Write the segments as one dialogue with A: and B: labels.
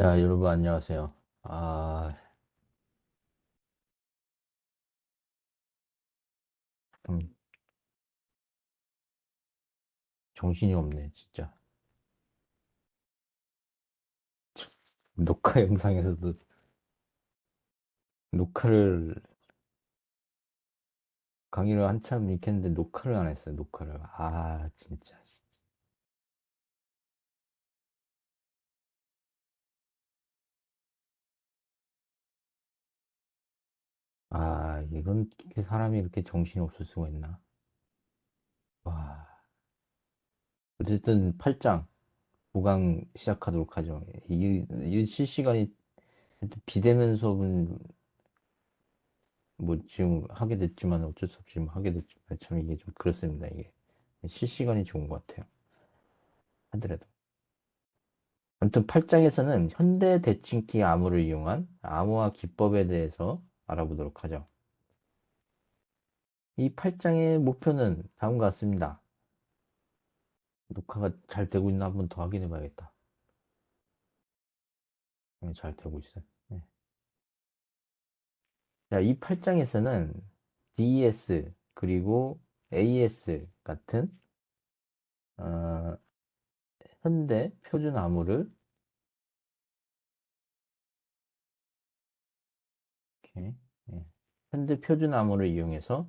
A: 자, 여러분 안녕하세요. 아, 좀 정신이 없네, 진짜. 녹화 영상에서도 녹화를, 강의를 한참 이렇게 했는데 녹화를 안 했어요, 녹화를. 아, 진짜. 아, 이런 사람이 이렇게 정신이 없을 수가 있나? 와. 어쨌든 8장, 5강 시작하도록 하죠. 이 실시간이 비대면 수업은 뭐 지금 하게 됐지만 어쩔 수 없이 뭐 하게 됐지만 참 이게 좀 그렇습니다, 이게. 실시간이 좋은 것 같아요. 하더라도. 아무튼 8장에서는 현대 대칭키 암호를 이용한 암호화 기법에 대해서 알아보도록 하죠. 이 8장의 목표는 다음과 같습니다. 녹화가 잘 되고 있나 한번 더 확인해 봐야겠다. 네, 잘 되고 있어요. 네. 자, 이 8장에서는 DES 그리고 AES 같은 어, 현대 표준 암호를 이렇게, 예, 현대 표준 암호를 이용해서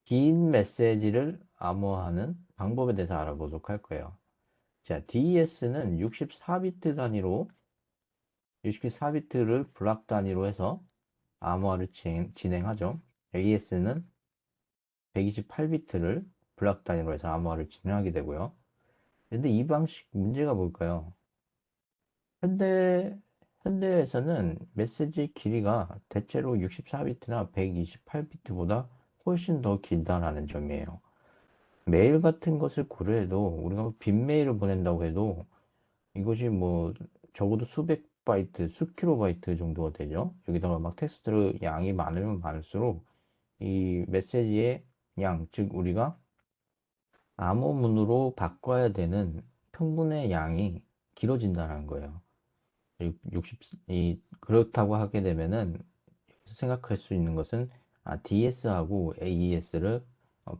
A: 긴 메시지를 암호화하는 방법에 대해서 알아보도록 할 거예요. 자, DES는 64비트 단위로 64비트를 블락 단위로 해서 암호화를 진행하죠. AES는 128비트를 블락 단위로 해서 암호화를 진행하게 되고요. 근데 이 방식 문제가 뭘까요? 현대 현대에서는 메시지 길이가 대체로 64비트나 128비트보다 훨씬 더 길다라는 점이에요. 메일 같은 것을 고려해도 우리가 빈 메일을 보낸다고 해도 이것이 뭐 적어도 수백 바이트, 수 킬로바이트 정도가 되죠. 여기다가 막 텍스트 양이 많으면 많을수록 이 메시지의 양, 즉 우리가 암호문으로 바꿔야 되는 평분의 양이 길어진다는 거예요. 60, 그렇다고 하게 되면은 생각할 수 있는 것은 DS하고 AES를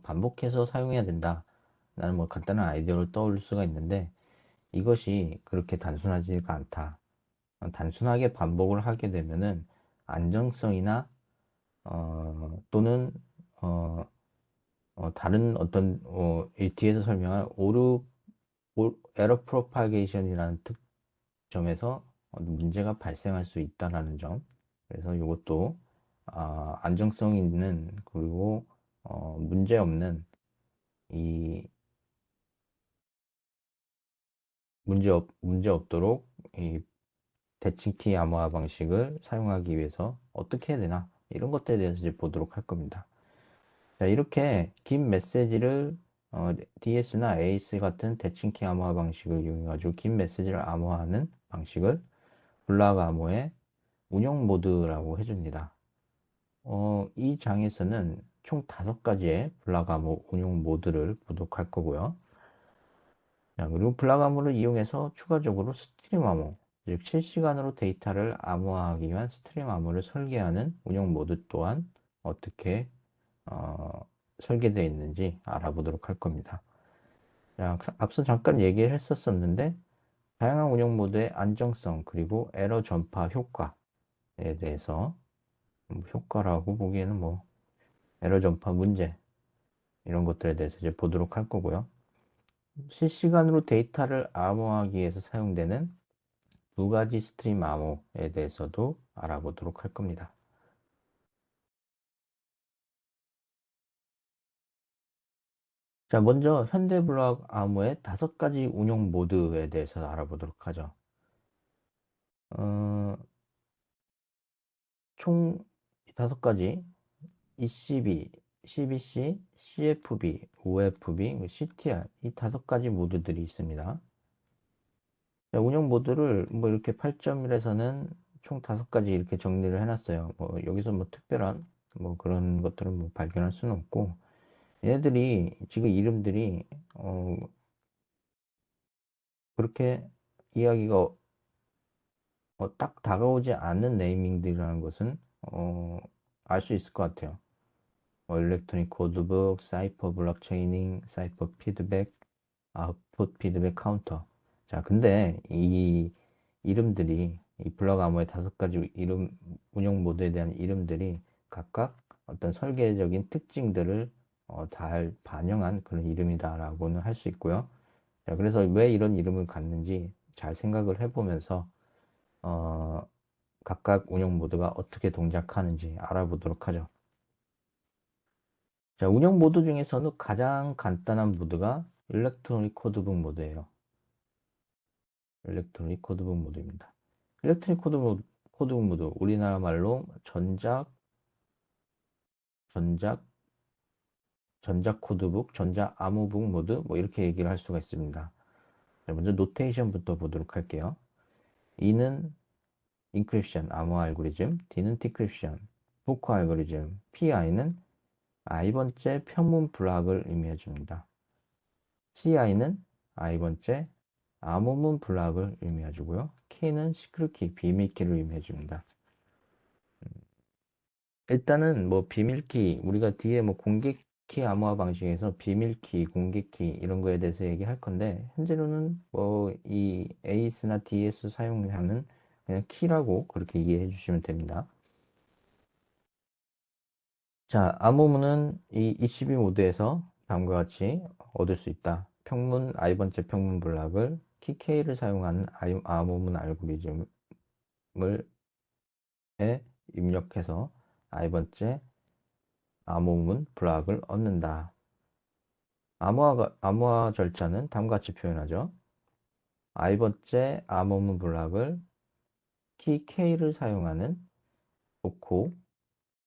A: 반복해서 사용해야 된다. 나는 뭐 간단한 아이디어를 떠올릴 수가 있는데 이것이 그렇게 단순하지가 않다. 단순하게 반복을 하게 되면은 안정성이나 또는 어, 다른 어떤 이 뒤에서 설명한 에러 프로파게이션이라는 특점에서 문제가 발생할 수 있다라는 점. 그래서 이것도 안정성 있는 그리고 문제 없는 이 문제 없도록 이 대칭키 암호화 방식을 사용하기 위해서 어떻게 해야 되나 이런 것들에 대해서 이제 보도록 할 겁니다. 자, 이렇게 긴 메시지를 DS나 ACE 같은 대칭키 암호화 방식을 이용해 가지고 긴 메시지를 암호화하는 방식을 블락 암호의 운영 모드라고 해줍니다. 이 장에서는 총 5가지의 블락 암호 운용 모드를 보도록 할 거고요. 자, 그리고 블락 암호를 이용해서 추가적으로 스트림 암호, 즉 실시간으로 데이터를 암호화하기 위한 스트림 암호를 설계하는 운영 모드 또한 어떻게 어, 설계되어 있는지 알아보도록 할 겁니다. 자, 앞서 잠깐 얘기를 했었었는데 다양한 운영 모드의 안정성 그리고 에러 전파 효과에 대해서 효과라고 보기에는 뭐 에러 전파 문제 이런 것들에 대해서 이제 보도록 할 거고요. 실시간으로 데이터를 암호화하기 위해서 사용되는 2가지 스트림 암호에 대해서도 알아보도록 할 겁니다. 자, 먼저 현대블록 암호의 5가지 운용 모드에 대해서 알아보도록 하죠. 어, 총 5가지 ECB, CBC, CFB, OFB, CTR 이 5가지 모드들이 있습니다. 자, 운영 모드를 뭐 이렇게 8.1에서는 총 5가지 이렇게 정리를 해놨어요. 뭐 여기서 뭐 특별한 뭐 그런 것들은 뭐 발견할 수는 없고 얘네들이 지금 이름들이 그렇게 이야기가 딱 다가오지 않는 네이밍들이라는 것은 알 수 있을 것 같아요. 일렉트로닉 코드북, 사이퍼 블록체이닝, 사이퍼 피드백, 아웃풋 피드백 카운터. 자, 근데 이 이름들이 이 블럭 암호의 5가지 이름 운영 모드에 대한 이름들이 각각 어떤 설계적인 특징들을 잘 반영한 그런 이름이다라고는 할 수 있고요. 자, 그래서 왜 이런 이름을 갖는지 잘 생각을 해보면서 어, 각각 운영 모드가 어떻게 동작하는지 알아보도록 하죠. 자, 운영 모드 중에서는 가장 간단한 모드가 일렉트로닉 코드북 모드예요. 일렉트로닉 코드북 모드입니다. 일렉트로닉 코드북 모드, 우리나라 말로 전작, 전작 코드북, 전자 암호북 모드, 뭐 이렇게 얘기를 할 수가 있습니다. 자, 먼저 노테이션부터 보도록 할게요. E는 인크립션, 암호 알고리즘, D는 디크립션, 복호 알고리즘, PI는 i번째 평문 블락을 의미해 줍니다. CI는 i번째 암호문 블락을 의미해 주고요. K는 시크릿키, 비밀키를 의미해 줍니다. 일단은 뭐 비밀키, 우리가 뒤에 뭐 공개키 암호화 방식에서 비밀키, 공개키 이런 거에 대해서 얘기할 건데 현재로는 뭐 이 AES나 DS 사용하는 그냥 키라고 그렇게 이해해 주시면 됩니다. 자, 암호문은 이 ECB 모드에서 다음과 같이 얻을 수 있다. 평문, i번째 평문 블락을 키 K를 사용하는 암호문 알고리즘을 입력해서 i번째 암호문 블락을 얻는다. 암호화 절차는 다음과 같이 표현하죠. i번째 암호문 블락을 키 K를 사용하는 복호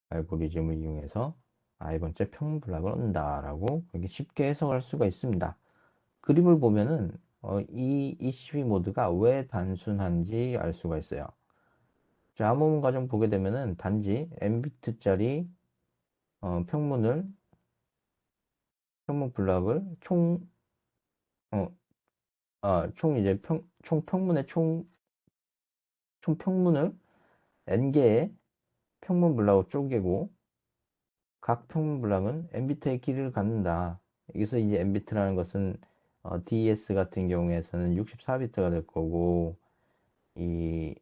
A: 알고리즘을 이용해서 i번째 평문 블락을 얻는다라고 이렇게 쉽게 해석할 수가 있습니다. 그림을 보면은 이 ECB 모드가 왜 단순한지 알 수가 있어요. 자, 암호문 과정 보게 되면은 단지 n비트짜리 평문 블락을 어, 총 이제 총 평문의 총 평문을 n개의 평문 블락으로 쪼개고 각 평문 블락은 n비트의 길이를 갖는다. 여기서 이제 n비트라는 것은 DES 같은 경우에서는 64비트가 될 거고 이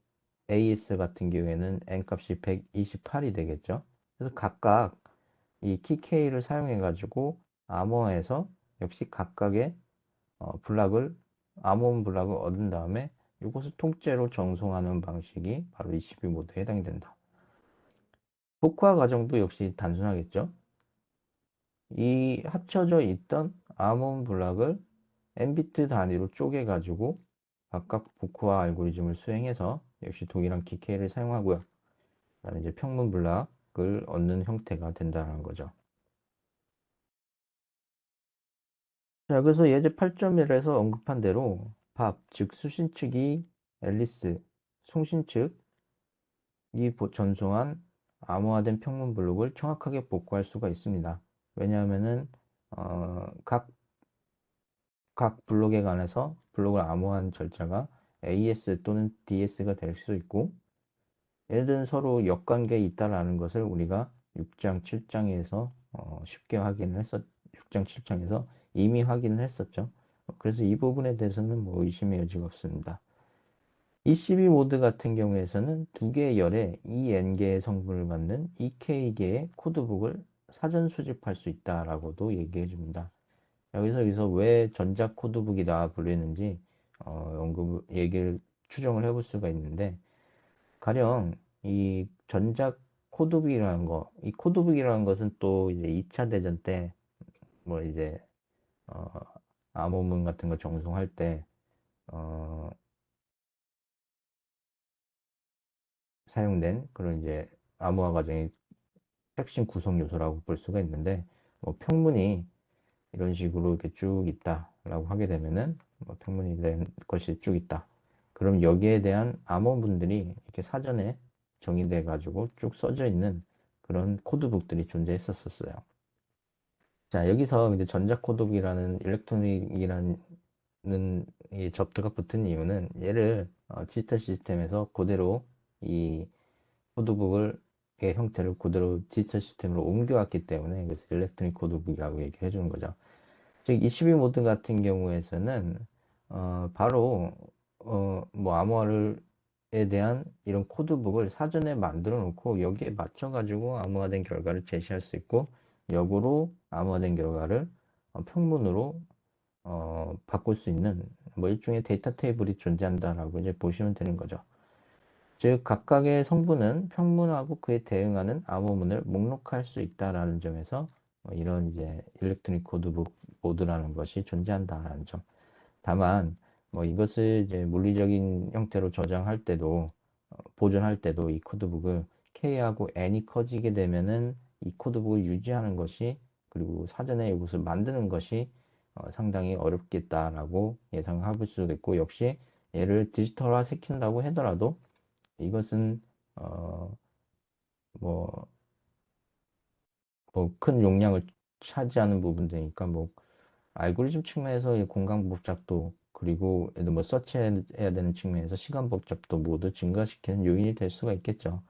A: AS 같은 경우에는 n값이 128이 되겠죠. 그래서 각각 이 TK를 사용해 가지고 암호화해서 역시 각각의 암호음 블락을 얻은 다음에 이것을 통째로 정송하는 방식이 바로 이 CPU 모드에 해당이 된다. 복화 과정도 역시 단순하겠죠. 이 합쳐져 있던 암호음 블락을 n비트 단위로 쪼개 가지고 각각 복화 알고리즘을 수행해서 역시 동일한 키케이를 사용하고요. 그다음에 이제 평문 블락을 얻는 형태가 된다는 거죠. 자, 그래서 예제 8.1에서 언급한 대로 밥, 즉 수신 측이 앨리스, 송신 측이 전송한 암호화된 평문 블록을 정확하게 복구할 수가 있습니다. 왜냐하면은 각 블록에 관해서 블록을 암호화한 절차가 AS 또는 DS가 될 수 있고 예를 들면 서로 역관계에 있다라는 것을 우리가 6장, 7장에서 쉽게 확인을 했었, 6장, 7장에서 이미 확인을 했었죠. 그래서 이 부분에 대해서는 뭐 의심의 여지가 없습니다. ECB 모드 같은 경우에서는 두 개의 열에 EN개의 성분을 갖는 EK개의 코드북을 사전 수집할 수 있다라고도 얘기해 줍니다. 여기서 왜 전자 코드북이다 불리는지 얘기를 추정을 해볼 수가 있는데 가령 이 전자 코드북이라는 거, 이 코드북이라는 것은 또 이제 2차 대전 때 뭐 이제 어, 암호문 같은 거 정송할 때 어, 사용된 그런 이제 암호화 과정의 핵심 구성 요소라고 볼 수가 있는데 뭐 평문이 이런 식으로 이렇게 쭉 있다라고 하게 되면은 뭐 평문이 된 것이 쭉 있다. 그럼 여기에 대한 암호문들이 이렇게 사전에 정의돼 가지고 쭉 써져 있는 그런 코드북들이 존재했었어요. 자, 여기서 이제 전자코드북이라는 일렉트로닉이라는 이 접두가 붙은 이유는 얘를 디지털 시스템에서 그대로 이 코드북을 의 형태를 그대로 디지털 시스템으로 옮겨왔기 때문에 그래서 일렉트로닉 코드북이라고 얘기를 해주는 거죠. 즉, 22 모드 같은 경우에서는 바로 뭐 암호화에 대한 이런 코드북을 사전에 만들어 놓고 여기에 맞춰 가지고 암호화된 결과를 제시할 수 있고, 역으로 암호화된 결과를 평문으로 바꿀 수 있는 뭐 일종의 데이터 테이블이 존재한다라고 이제 보시면 되는 거죠. 즉, 각각의 성분은 평문하고 그에 대응하는 암호문을 목록할 수 있다라는 점에서 이런 이제 일렉트로닉 코드북 모드라는 것이 존재한다라는 점. 다만 뭐 이것을 이제 물리적인 형태로 저장할 때도 보존할 때도 이 코드북을 K하고 N이 커지게 되면은 이 코드북을 유지하는 것이, 그리고 사전에 이것을 만드는 것이 상당히 어렵겠다라고 예상해볼 수도 있고, 역시 얘를 디지털화 시킨다고 하더라도 이것은 어, 뭐, 뭐 큰 용량을 차지하는 부분들이니까 뭐 알고리즘 측면에서 공간 복잡도, 그리고 얘도 뭐 서치해야 되는 측면에서 시간 복잡도 모두 증가시키는 요인이 될 수가 있겠죠.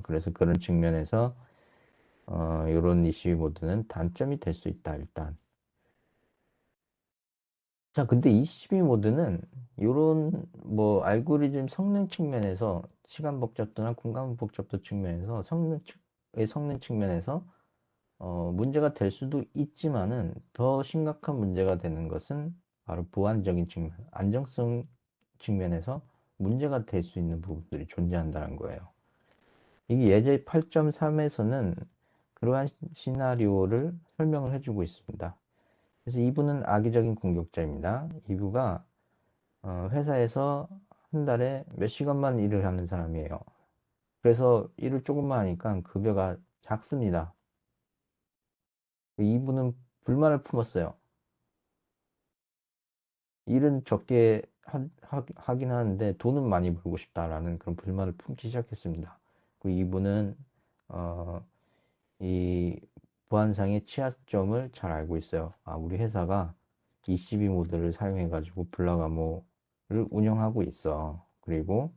A: 그래서 그런 측면에서 이런 이슈 모드는 단점이 될 수 있다 일단. 자, 근데 22 모드는 이런 뭐 알고리즘 성능 측면에서 시간 복잡도나 공간 복잡도 측면에서 성능 측면에서 문제가 될 수도 있지만은 더 심각한 문제가 되는 것은 바로 보안적인 측면, 안정성 측면에서 문제가 될 수 있는 부분들이 존재한다는 거예요. 이게 예제 8.3에서는 그러한 시나리오를 설명을 해주고 있습니다. 그래서 이분은 악의적인 공격자입니다. 이분가 회사에서 한 달에 몇 시간만 일을 하는 사람이에요. 그래서 일을 조금만 하니까 급여가 작습니다. 이분은 불만을 품었어요. 일은 적게 하긴 하는데 돈은 많이 벌고 싶다라는 그런 불만을 품기 시작했습니다. 그 이분은 어, 이 보안상의 취약점을 잘 알고 있어요. 아, 우리 회사가 ECB 모드를 사용해가지고 블락 암호를 운영하고 있어. 그리고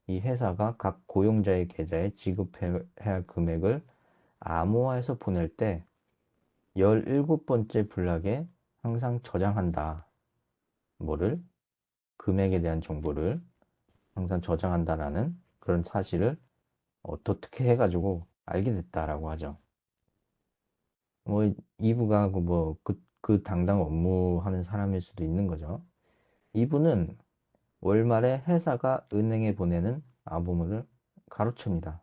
A: 이 회사가 각 고용자의 계좌에 지급해야 할 금액을 암호화해서 보낼 때 17번째 블락에 항상 저장한다. 뭐를? 금액에 대한 정보를 항상 저장한다라는 그런 사실을 어떻게 해가지고 알게 됐다라고 하죠. 뭐 이부가 그 당당 업무하는 사람일 수도 있는 거죠. 이분은 월말에 회사가 은행에 보내는 아부문을 가로챕니다.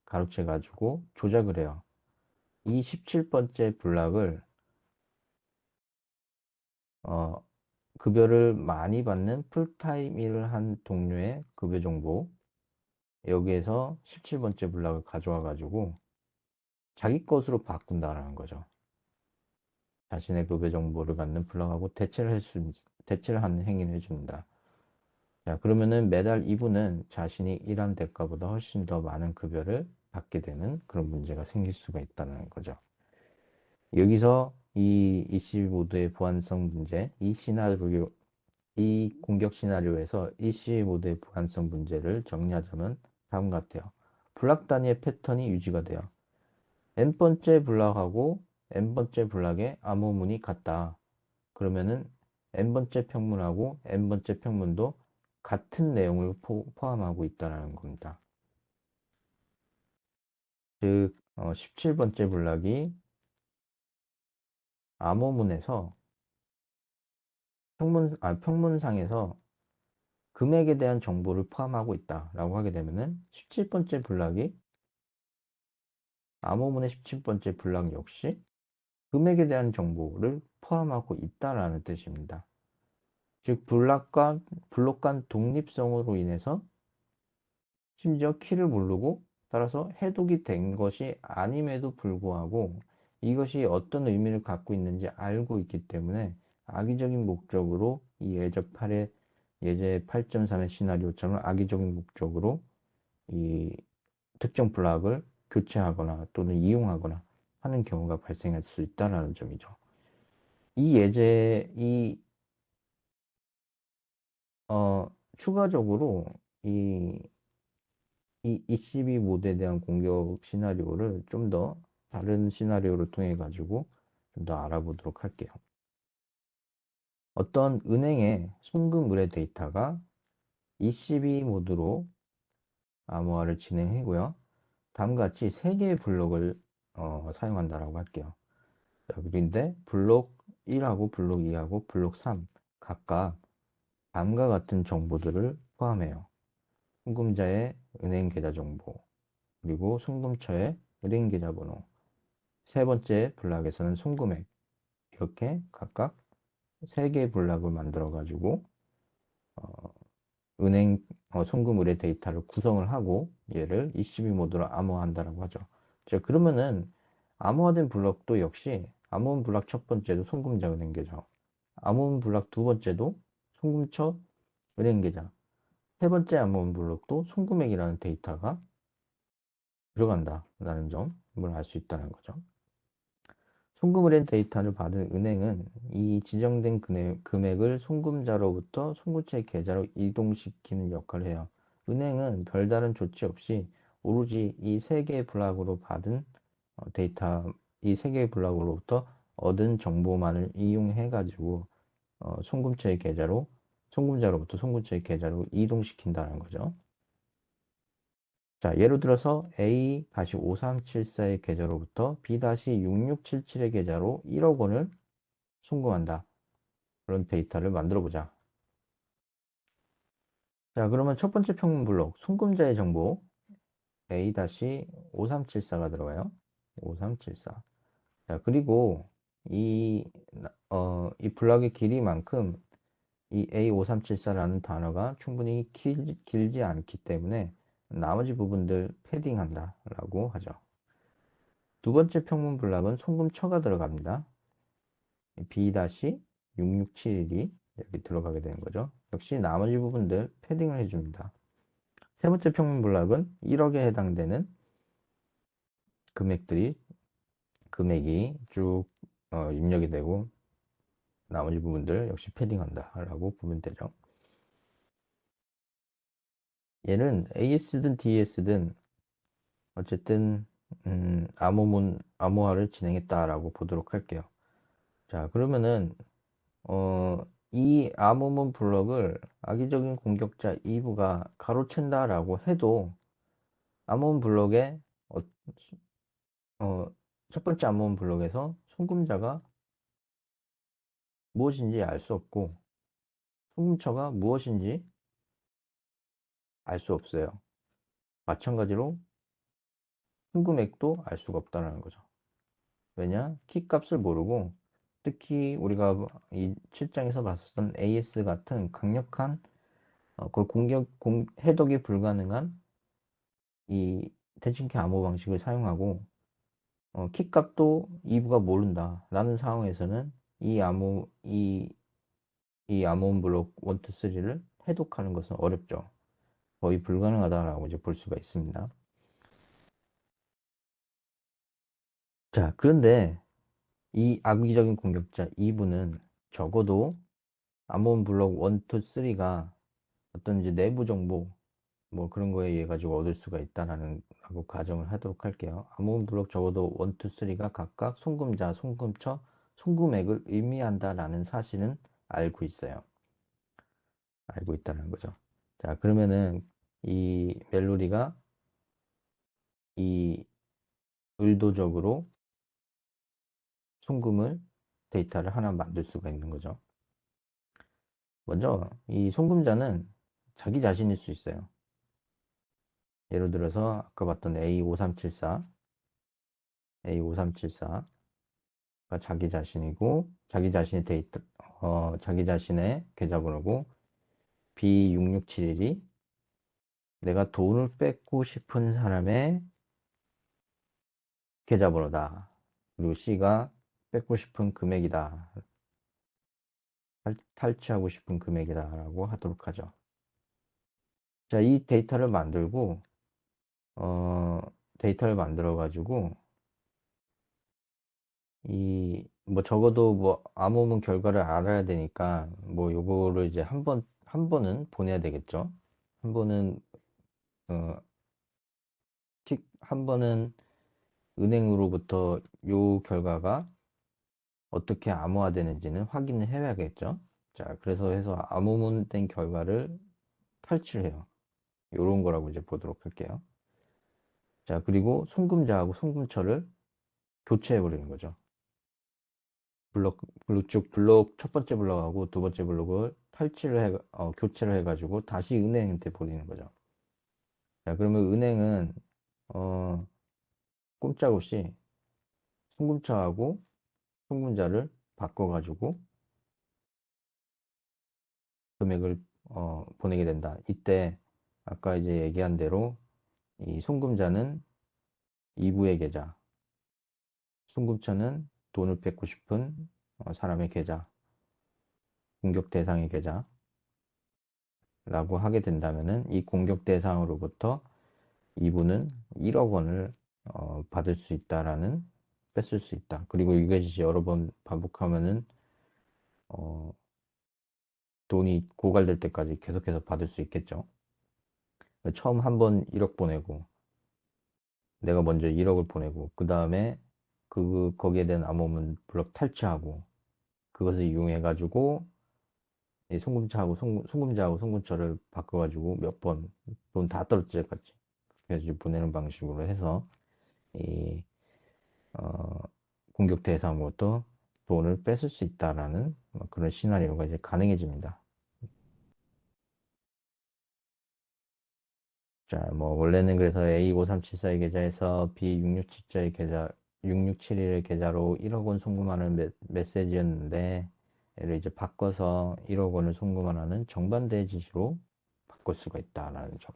A: 가로채가지고 조작을 해요. 이 17번째 블락을 어, 급여를 많이 받는 풀타임 일을 한 동료의 급여 정보, 여기에서 17번째 블락을 가져와 가지고 자기 것으로 바꾼다라는 거죠. 자신의 급여 정보를 갖는 블락하고 대체를 하는 행위를 해줍니다. 자, 그러면은 매달 이분은 자신이 일한 대가보다 훨씬 더 많은 급여를 받게 되는 그런 문제가 생길 수가 있다는 거죠. 여기서 이 이시 모드의 보안성 문제, 이 공격 시나리오에서 이시 모드의 보안성 문제를 정리하자면 다음과 같아요. 블락 단위의 패턴이 유지가 돼요. n번째 블락하고 n번째 블락의 암호문이 같다. 그러면은 n번째 평문하고 n번째 평문도 같은 내용을 포함하고 있다는 겁니다. 즉, 17번째 블락이 암호문에서 평문상에서 금액에 대한 정보를 포함하고 있다라고 하게 되면은 17번째 블락이 암호문의 17번째 블락 역시 금액에 대한 정보를 포함하고 있다라는 뜻입니다. 즉, 블록 간 독립성으로 인해서 심지어 키를 모르고 따라서 해독이 된 것이 아님에도 불구하고 이것이 어떤 의미를 갖고 있는지 알고 있기 때문에 악의적인 목적으로 이 예제 8.3의 시나리오처럼 악의적인 목적으로 이 특정 블락을 교체하거나 또는 이용하거나 하는 경우가 발생할 수 있다는 점이죠. 이 예제, 어, 추가적으로 이, 이 ECB 모드에 대한 공격 시나리오를 좀 더 다른 시나리오를 통해 가지고 좀 더 알아보도록 할게요. 어떤 은행의 송금 의뢰 데이터가 ECB 모드로 암호화를 진행하고요. 다음과 같이 세 개의 블록을 사용한다라고 할게요. 자, 그런데 블록 1하고 블록 2하고 블록 3 각각 다음과 같은 정보들을 포함해요. 송금자의 은행 계좌 정보, 그리고 송금처의 은행 계좌 번호, 세 번째 블록에서는 송금액, 이렇게 각각 세 개의 블록을 만들어 가지고 은행 송금 의뢰 데이터를 구성을 하고 얘를 ECB 모드로 암호화한다라고 하죠. 자, 그러면은 암호화된 블록도 역시 암호화 블록 첫 번째도 송금자 은행 계좌, 암호화 블록 두 번째도 송금처 은행 계좌, 세 번째 암호화 블록도 송금액이라는 데이터가 들어간다라는 점을 알 수 있다는 거죠. 송금을 한 데이터를 받은 은행은 이 지정된 금액을 송금자로부터 송금처의 계좌로 이동시키는 역할을 해요. 은행은 별다른 조치 없이 오로지 이 세 개의 블록으로 받은 데이터, 이 세 개의 블록으로부터 얻은 정보만을 이용해 가지고 송금처의 계좌로, 송금자로부터 송금처의 계좌로 이동시킨다는 거죠. 자, 예를 들어서 A-5374의 계좌로부터 B-6677의 계좌로 1억 원을 송금한다. 그런 데이터를 만들어 보자. 자, 그러면 첫 번째 평면 블록, 송금자의 정보 A-5374가 들어가요. 5374. 자, 그리고 이, 이 블록의 길이만큼 이 A5374라는 단어가 충분히 길지 않기 때문에 나머지 부분들 패딩한다 라고 하죠. 두 번째 평문 블록은 송금처가 들어갑니다. B-6671이 이렇게 들어가게 되는 거죠. 역시 나머지 부분들 패딩을 해줍니다. 세 번째 평문 블록은 1억에 해당되는 금액이 쭉 입력이 되고 나머지 부분들 역시 패딩한다 라고 보면 되죠. 얘는 AS든 DS든 어쨌든 암호화를 진행했다라고 보도록 할게요. 자, 그러면은 이 암호문 블럭을 악의적인 공격자 2부가 가로챈다라고 해도 암호문 블럭의 어, 첫 번째 암호문 블럭에서 송금자가 무엇인지 알 수 없고 송금처가 무엇인지 알 수 없어요. 마찬가지로 송금액도 알 수가 없다는 거죠. 왜냐? 키 값을 모르고 특히 우리가 이 7장에서 봤었던 AS 같은 강력한 그 해독이 불가능한 이 대칭키 암호 방식을 사용하고 키 값도 2부가 모른다 라는 상황에서는 이 암호음 블록 1, 2, 3를 해독하는 것은 어렵죠. 거의 불가능하다라고 이제 볼 수가 있습니다. 자, 그런데 이 악의적인 공격자 2부는 적어도 암호음 블록 1, 2, 3가 어떤 이제 내부 정보 뭐 그런 거에 의해 가지고 얻을 수가 있다라는 하고 가정을 하도록 할게요. 암호음 블록 적어도 1, 2, 3가 각각 송금자, 송금처, 송금액을 의미한다라는 사실은 알고 있어요. 알고 있다는 거죠. 자, 그러면은 이 멜로디가 이 의도적으로 송금을 데이터를 하나 만들 수가 있는 거죠. 먼저 이 송금자는 자기 자신일 수 있어요. 예를 들어서 아까 봤던 A5374가 자기 자신이고 자기 자신의 자기 자신의 계좌번호고 B6671이 내가 돈을 뺏고 싶은 사람의 계좌번호다. 그리고 C가 뺏고 싶은 금액이다. 탈취하고 싶은 금액이다라고 하도록 하죠. 자, 이 데이터를 만들고 어, 데이터를 만들어 가지고 이 뭐 적어도 뭐 암호문 결과를 알아야 되니까 뭐 요거를 이제 한 번은 보내야 되겠죠. 한 번은 어, 한 번은 은행으로부터 요 결과가 어떻게 암호화되는지는 확인을 해야겠죠. 자, 그래서 해서 암호문된 결과를 탈출해요. 요런 거라고 이제 보도록 할게요. 자, 그리고 송금자하고 송금처를 교체해 버리는 거죠. 블록 첫 번째 블록하고 두 번째 블록을 교체를 해가지고 다시 은행한테 보내는 거죠. 자, 그러면 은행은 어, 꼼짝없이 송금처하고 송금자를 바꿔가지고 금액을 보내게 된다. 이때 아까 이제 얘기한 대로 이 송금자는 이부의 계좌, 송금처는 돈을 뺏고 싶은 사람의 계좌, 공격 대상의 계좌라고 하게 된다면은 이 공격 대상으로부터 이부는 1억 원을 받을 수 있다라는 뺏을 수 있다. 그리고 이것이 여러 번 반복하면은 어, 돈이 고갈될 때까지 계속해서 받을 수 있겠죠. 처음 한 번 1억 보내고 내가 먼저 1억을 보내고 그 다음에 거기에 대한 암호문 블럭 탈취하고 그것을 이용해 가지고 송금자하고 송금처를 바꿔가지고 몇 번 돈 다 떨어질 때까지 그래서 보내는 방식으로 해서 이 어, 공격 대상으로부터 돈을 뺏을 수 있다라는 그런 시나리오가 이제 가능해집니다. 자, 뭐 원래는 그래서 A5374의 계좌에서 B667자의 계좌 6671의 계좌로 1억 원 송금하는 메시지였는데 얘를 이제 바꿔서 1억 원을 송금하라는 정반대 지시로 바꿀 수가 있다라는 점.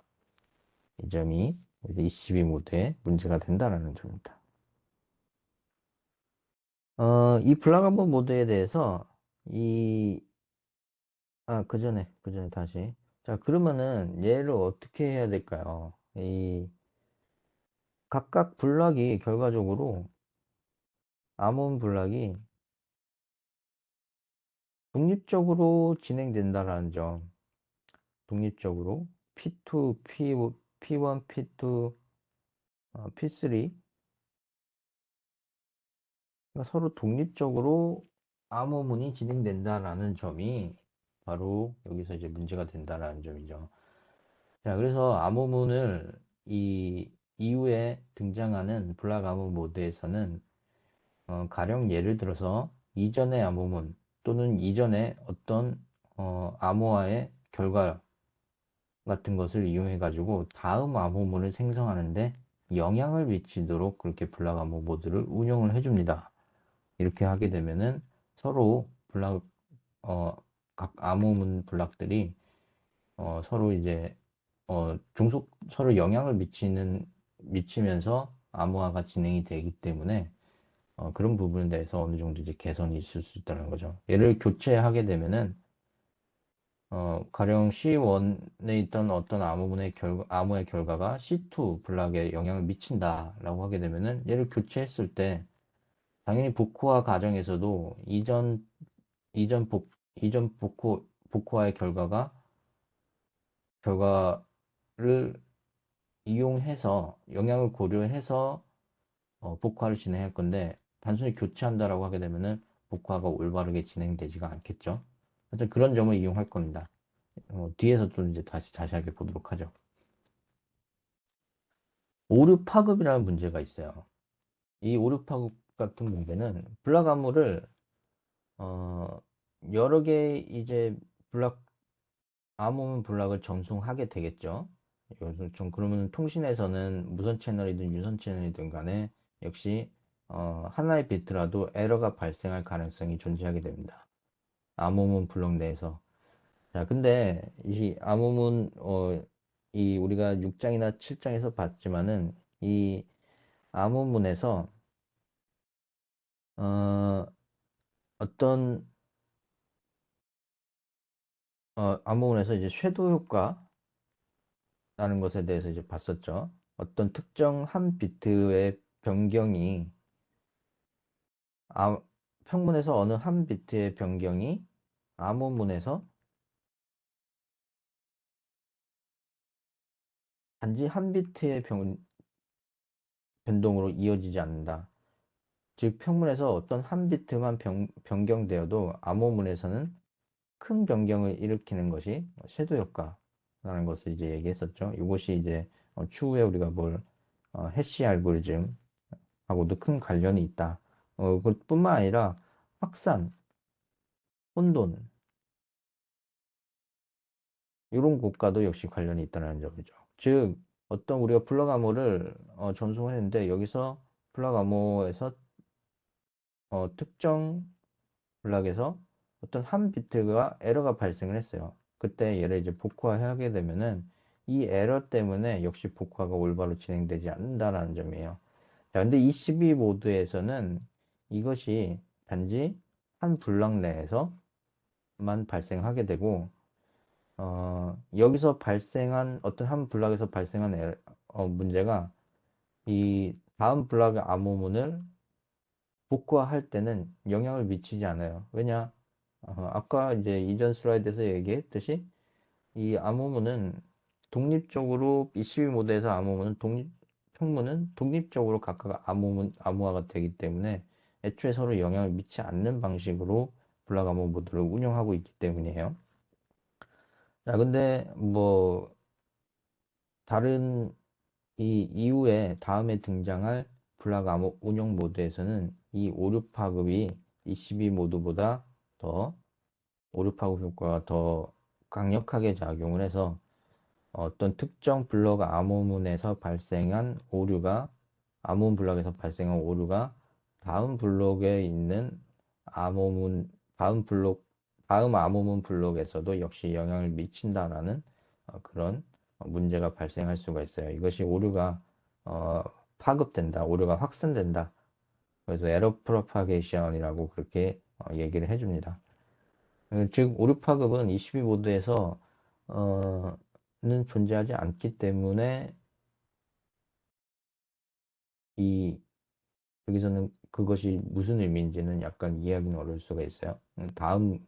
A: 이 점이 이제 22 모드에 문제가 된다라는 점입니다. 이 블락한번 모드에 대해서 그 전에 다시. 자, 그러면은 얘를 어떻게 해야 될까요? 각각 블락이 결과적으로 암호음 블락이 독립적으로 진행된다라는 점. 독립적으로 P2, P1, P2, P3가 서로 독립적으로 암호문이 진행된다라는 점이 바로 여기서 이제 문제가 된다라는 점이죠. 자, 그래서 암호문을 이 이후에 등장하는 블락 암호 모드에서는 가령 예를 들어서 이전의 암호문 또는 이전의 어떤 암호화의 결과 같은 것을 이용해 가지고 다음 암호문을 생성하는데 영향을 미치도록 그렇게 블락 암호 모드를 운영을 해줍니다. 이렇게 하게 되면은 서로 어, 각 암호문 블락들이 서로 이제 서로 영향을 미치면서 암호화가 진행이 되기 때문에 그런 부분에 대해서 어느 정도 이제 개선이 있을 수 있다는 거죠. 얘를 교체하게 되면은 가령 C1에 있던 어떤 암호의 결과가 C2 블락에 영향을 미친다라고 하게 되면은 얘를 교체했을 때 당연히 복호화 과정에서도 이전 복, 이전 복호화의 결과를 이용해서 영향을 고려해서 복화를 진행할 건데 단순히 교체한다라고 하게 되면은 복화가 올바르게 진행되지가 않겠죠. 하여튼 그런 점을 이용할 겁니다. 뒤에서 좀 이제 다시 자세하게 보도록 하죠. 오류 파급이라는 문제가 있어요. 이 오류 파급 같은 문제는 블락 암호를 어, 여러 개 이제 블락 암호문 블락을 전송하게 되겠죠. 이것을 좀 그러면 통신에서는 무선 채널이든 유선 채널이든 간에 역시 하나의 비트라도 에러가 발생할 가능성이 존재하게 됩니다. 암호문 블록 내에서. 자, 근데 이 암호문 이 우리가 6장이나 7장에서 봤지만은 이 암호문에서 어, 어떤 암호문에서 이제 섀도우 효과라는 것에 대해서 이제 봤었죠. 어떤 특정 한 비트의 변경이 아, 평문에서 어느 한 비트의 변경이 암호문에서 단지 한 비트의 변동으로 이어지지 않는다. 즉 평문에서 어떤 한 비트만 변경되어도 암호문에서는 큰 변경을 일으키는 것이 섀도우 효과라는 것을 이제 얘기했었죠. 이것이 이제 추후에 우리가 해시 알고리즘하고도 큰 관련이 있다. 그뿐만 아니라 확산, 혼돈 이런 것과도 역시 관련이 있다는 점이죠. 즉 어떤 우리가 블럭 암호를 전송을 했는데 여기서 블럭 암호에서 특정 블락에서 어떤 한 비트가 에러가 발생을 했어요. 그때 얘를 이제 복구하게 되면은 이 에러 때문에 역시 복구가 올바로 진행되지 않는다라는 점이에요. 자, 근데 이 12 모드에서는 이것이 단지 한 블락 내에서만 발생하게 되고, 여기서 발생한 어떤 한 블락에서 발생한 문제가 이 다음 블락의 암호문을 복구할 때는 영향을 미치지 않아요. 왜냐? 아까 이제 이전 슬라이드에서 얘기했듯이 이 암호문은 독립적으로 ECB 모드에서 평문은 독립적으로 각각 암호화가 되기 때문에 애초에 서로 영향을 미치지 않는 방식으로 블락 암호 모드를 운영하고 있기 때문이에요. 자, 근데 다른 이 이후에 다음에 등장할 블락 암호 운영 모드에서는 이 오류 파급이 ECB 모드보다 더 오류파급 효과가 더 강력하게 작용을 해서 어떤 특정 블럭 암호문에서 발생한 오류가 암호문 블럭에서 발생한 오류가 다음 블록에 있는 암호문 다음 암호문 블록에서도 역시 영향을 미친다라는 그런 문제가 발생할 수가 있어요. 이것이 오류가 어, 파급된다, 오류가 확산된다. 그래서 에러 프로파게이션이라고 그렇게 얘기를 해줍니다. 즉 오류파급은 22 모드에서 는 존재하지 않기 때문에 이 여기서는 그것이 무슨 의미인지는 약간 이해하기는 어려울 수가 있어요. 다음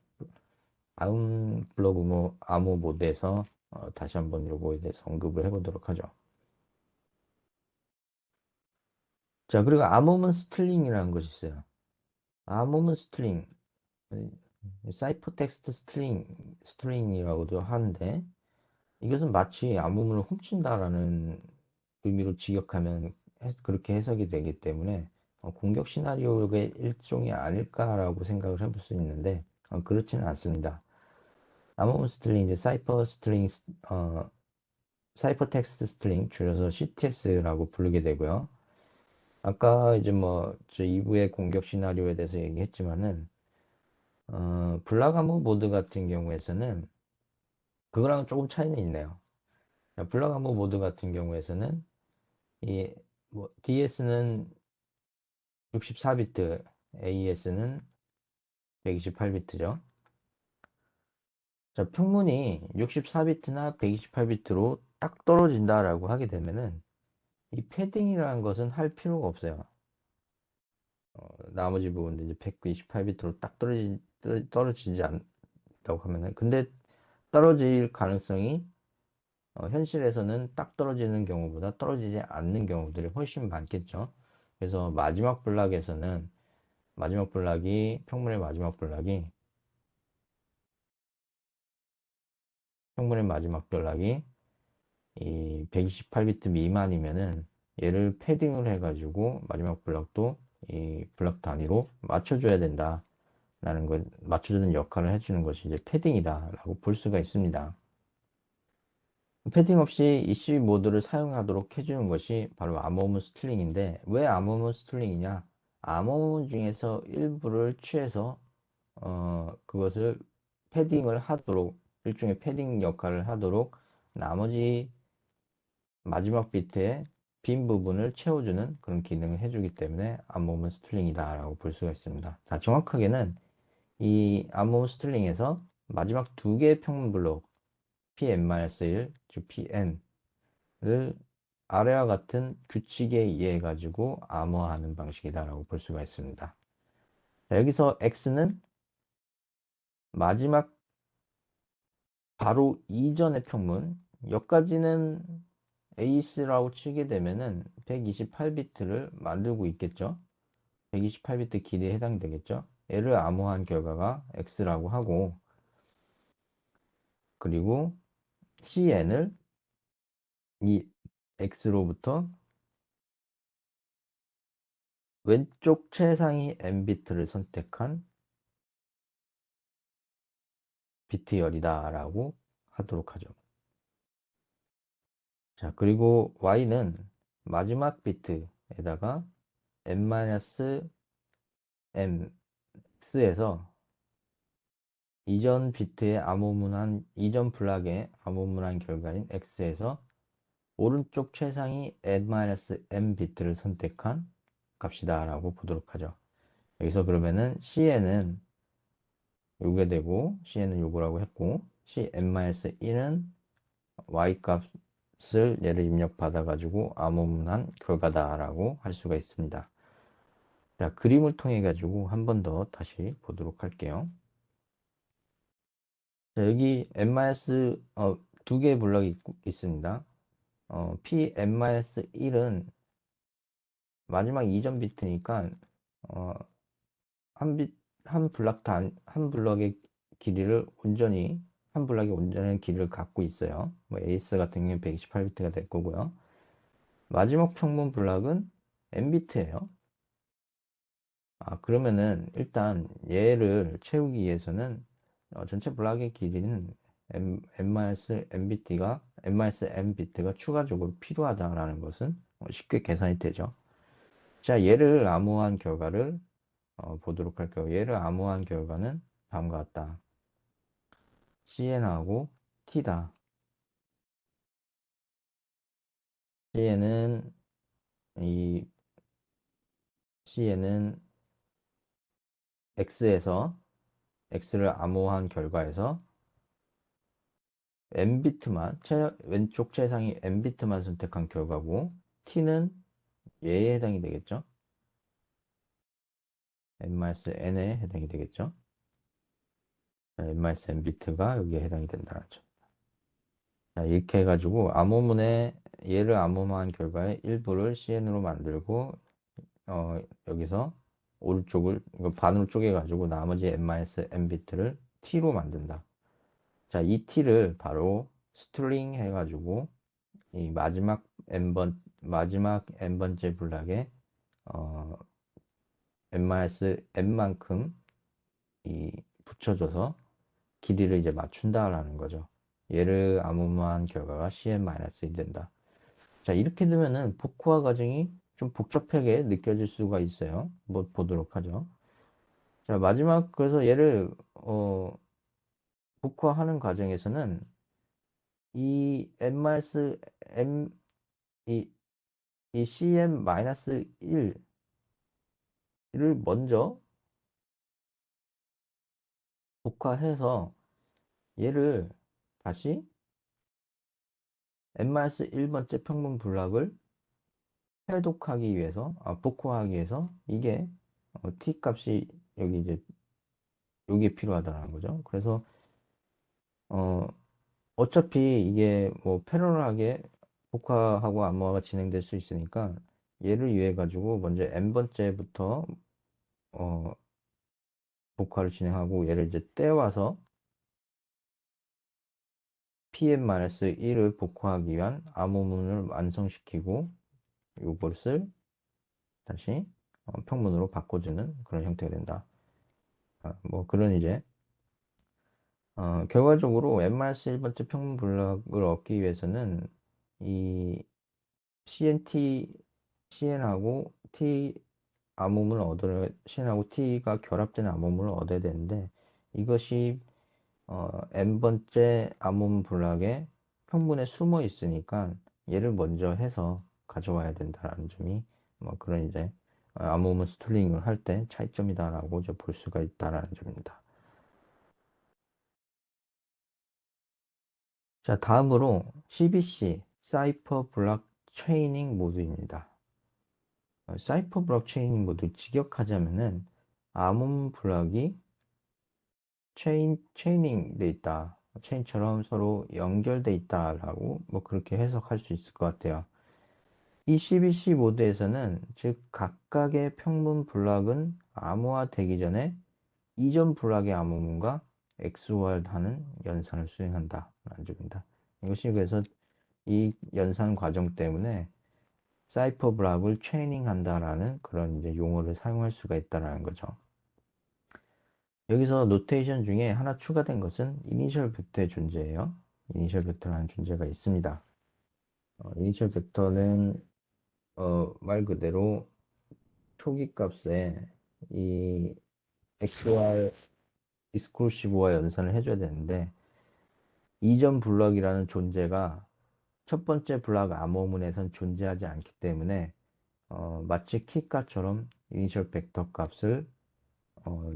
A: 블로그 암호 모드에서 다시 한번 요거에 대해서 언급을 해보도록 하죠. 자, 그리고 암호문 스트링이라는 것이 있어요. 암호문 스트링, 사이퍼 텍스트 스트링이라고도 하는데 이것은 마치 암호문을 훔친다라는 의미로 직역하면 그렇게 해석이 되기 때문에 공격 시나리오의 일종이 아닐까라고 생각을 해볼 수 있는데 그렇지는 않습니다. 암호문 스트링, 이제 사이퍼 텍스트 스트링 줄여서 CTS라고 부르게 되고요. 아까 이제 저 2부의 공격 시나리오에 대해서 얘기했지만은 블락 암호 모드 같은 경우에서는 그거랑 조금 차이는 있네요. 블락 암호 모드 같은 경우에서는 이 DS는 64비트, AES는 128비트죠. 자, 평문이 64비트나 128비트로 딱 떨어진다라고 하게 되면은 이 패딩이라는 것은 할 필요가 없어요. 나머지 부분도 이제 128비트로 딱 떨어지지 않다고 하면은 근데 떨어질 가능성이 현실에서는 딱 떨어지는 경우보다 떨어지지 않는 경우들이 훨씬 많겠죠. 그래서 마지막 블락이 평문의 마지막 블락이 평문의 마지막 블락이 이 128비트 미만이면은 얘를 패딩을 해가지고 마지막 블럭도 이 블럭 단위로 맞춰줘야 된다. 라는 걸 맞춰주는 역할을 해주는 것이 이제 패딩이다 라고 볼 수가 있습니다. 패딩 없이 ECB 모드를 사용하도록 해주는 것이 바로 암호문 스트링인데 왜 암호문 스트링이냐? 암호문 중에서 일부를 취해서 그것을 패딩을 하도록 일종의 패딩 역할을 하도록 나머지 마지막 비트의 빈 부분을 채워주는 그런 기능을 해주기 때문에 암호문 스트링이다 라고 볼 수가 있습니다. 자, 정확하게는 이 암호문 스트링에서 마지막 두 개의 평문 블록 pn-1, 즉 pn을 아래와 같은 규칙에 의해 가지고 암호화하는 방식이다 라고 볼 수가 있습니다. 자, 여기서 x는 마지막 바로 이전의 평문, 여기까지는 AC라고 치게 되면은 128비트를 만들고 있겠죠. 128비트 길이에 해당되겠죠. 얘를 암호한 결과가 X라고 하고, 그리고 CN을 이 X로부터 왼쪽 최상위 N비트를 선택한 비트열이다 라고 하도록 하죠. 자, 그리고 Y는 마지막 비트에다가 n-mx에서 이전 비트의 암호문한, 이전 블락의 암호문한 결과인 x에서 오른쪽 최상위 n-m 비트를 선택한 값이다 라고 보도록 하죠. 여기서 그러면은 cn은 요게 되고, cn은 요거라고 했고, cn-1은 y 값을 얘를 입력받아 가지고 암호문한 결과다 라고 할 수가 있습니다. 자, 그림을 통해 가지고 한 번 더 다시 보도록 할게요. 자, 여기 두 개의 블럭이 있습니다. P-1은 마지막 이전 비트니까 어, 한 블럭 한 블럭의 길이를 온전히 한 블럭의 온전한 길이를 갖고 있어요. 뭐 에이스 같은 경우는 128비트가 될 거고요. 마지막 평분 블럭은 n비트예요. 그러면은 일단 얘를 채우기 위해서는 전체 블락의 길이는 n-m비트가 추가적으로 필요하다라는 것은 쉽게 계산이 되죠. 자, 얘를 암호한 결과를 보도록 할게요. 얘를 암호한 결과는 다음과 같다. cn하고 t다. cn은 이 cn은 x에서 x를 암호한 결과에서 n비트만 왼쪽 최상위 n비트만 선택한 결과고 t는 얘에 해당이 되겠죠. n-n에 해당이 되겠죠. n-n비트가 여기에 해당이 된다는 점. 자, 이렇게 해가지고 암호문에 얘를 암호화한 결과의 일부를 cn으로 만들고 여기서 오른쪽을 이거 반으로 쪼개가지고 나머지 n-n비트를 t로 만든다. 자, 이 t를 바로 스트링 해가지고 이 마지막 n번째 블락에 어, n만큼 이 붙여줘서 길이를 이제 맞춘다라는 거죠. 얘를 암호화한 결과가 cn-1이 된다. 자, 이렇게 되면은 복호화 과정이 좀 복잡하게 느껴질 수가 있어요. 뭐 보도록 하죠. 자, 마지막 그래서 얘를 복호화하는 과정에서는 이 n-m 이, 이 cn-1을 먼저 복화해서 얘를 다시 n-1번째 평분 블락을 해독하기 위해서, 복호하기 위해서 이게 t 값이 여기 이제 여기에 필요하다는 거죠. 그래서 어, 어차피 이게 뭐 패러럴하게 복화하고 암호화가 진행될 수 있으니까 얘를 위해 가지고 먼저 n번째부터 어, 복화를 진행하고 얘를 이제 떼와서 pn-1을 복화하기 위한 암호문을 완성시키고 이것을 다시 평문으로 바꿔주는 그런 형태가 된다. 뭐 그런 이제 결과적으로 n-1번째 평문 블록을 얻기 위해서는 이 CNT, CN하고 T 암호문을 CN하고 T가 결합된 암호문을 얻어야 되는데 이것이 n번째 암호문 블록에 평문에 숨어 있으니까 얘를 먼저 해서 가져와야 된다는 점이 뭐 그런 이제 암호문 스토링을 할 때 차이점이다라고 이제 볼 수가 있다라는 점입니다. 자, 다음으로 CBC, 사이퍼 블록 체이닝 모드입니다. 사이퍼 블록 체이닝 모드 직역하자면은 암호문 블록이 체이닝 돼 있다. 체인처럼 서로 연결돼 있다라고 뭐 그렇게 해석할 수 있을 것 같아요. 이 CBC 모드에서는 즉 각각의 평문 블락은 암호화되기 전에 이전 블락의 암호문과 XOR하는 연산을 수행한다. 라는 점입니다. 이것이 그래서 이 연산 과정 때문에 사이퍼 블락을 체이닝한다라는 그런 이제 용어를 사용할 수가 있다라는 거죠. 여기서 노테이션 중에 하나 추가된 것은 이니셜 벡터의 존재예요. 이니셜 벡터라는 존재가 있습니다. 이니셜 벡터는 말 그대로 초기 값에 이 XOR 익스클루시브와 연산을 해줘야 되는데 이전 블럭이라는 존재가 첫 번째 블럭 암호문에선 존재하지 않기 때문에 마치 키가처럼 이니셜 벡터 값을 어,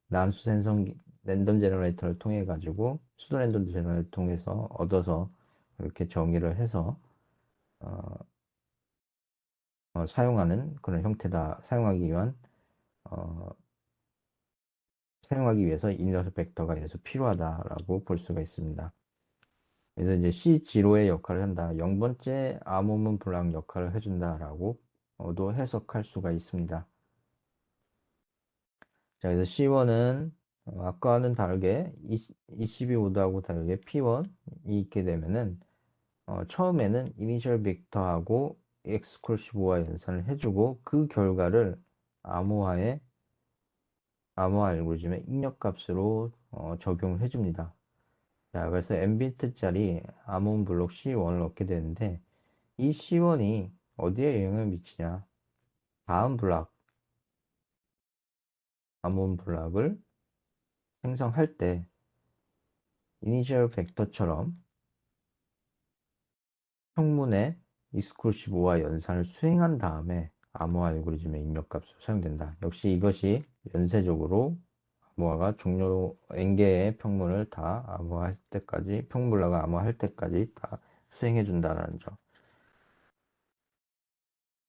A: 난수 생성 랜덤 제너레이터를 통해 가지고 수도 랜덤 제너레이터를 통해서 얻어서 이렇게 정의를 해서 어, 사용하는 그런 형태다. 어, 사용하기 위해서 이니셜 벡터가 그래서 필요하다라고 볼 수가 있습니다. 그래서 이제 C0의 역할을 한다. 0번째 암호문 블락 역할을 해준다라고 도 해석할 수가 있습니다. 자, 그래서 C1은 아까와는 다르게 22 모드하고 다르게 P1이 있게 되면은 처음에는 이니셜 벡터하고 엑스클루시브와 연산을 해주고 그 결과를 암호화에 암호화 알고리즘의 입력값으로 적용을 해줍니다. 자, 그래서 n비트짜리 암호문 블록 C1을 얻게 되는데 이 C1이 어디에 영향을 미치냐? 다음 블락, 암호문 블락을 생성할 때 이니셜 벡터처럼 형문의 익스클루시브와 연산을 수행한 다음에 암호화 알고리즘의 입력값으로 사용된다. 역시 이것이 연쇄적으로 암호화가 종료 n개의 평문을 다 암호화할 때까지 평문블럭을 암호화할 때까지 다 수행해 준다는 점.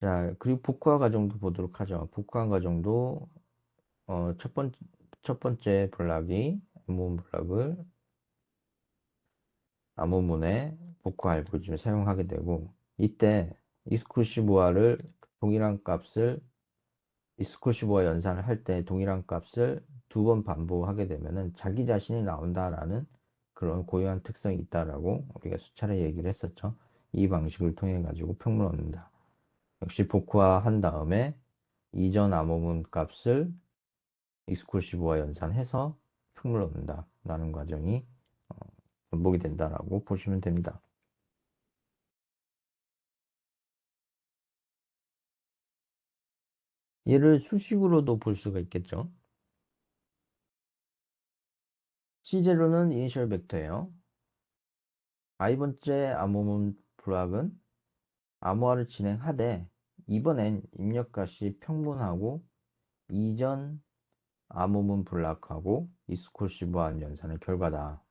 A: 자, 그리고 복화 과정도 보도록 하죠. 복화 과정도 첫 번째 블락이 암호문 블락을 암호문의 복화 알고리즘을 사용하게 되고 이때 익스클루시브화를 동일한 값을 익스클루시브화 연산을 할 때 동일한 값을 두 번 반복하게 되면은 자기 자신이 나온다라는 그런 고유한 특성이 있다라고 우리가 수차례 얘기를 했었죠. 이 방식을 통해 가지고 평문을 얻는다. 역시 복화한 다음에 이전 암호문 값을 익스클루시브화 연산해서 평물을 얻는다라는 과정이 어, 반복이 된다라고 보시면 됩니다. 얘를 수식으로도 볼 수가 있겠죠. C0는 이니셜 벡터예요. i번째 암호문 블락은 암호화를 진행하되 이번엔 입력값이 평문하고 이전 암호문 블락하고 익스클루시브한 연산의 결과다.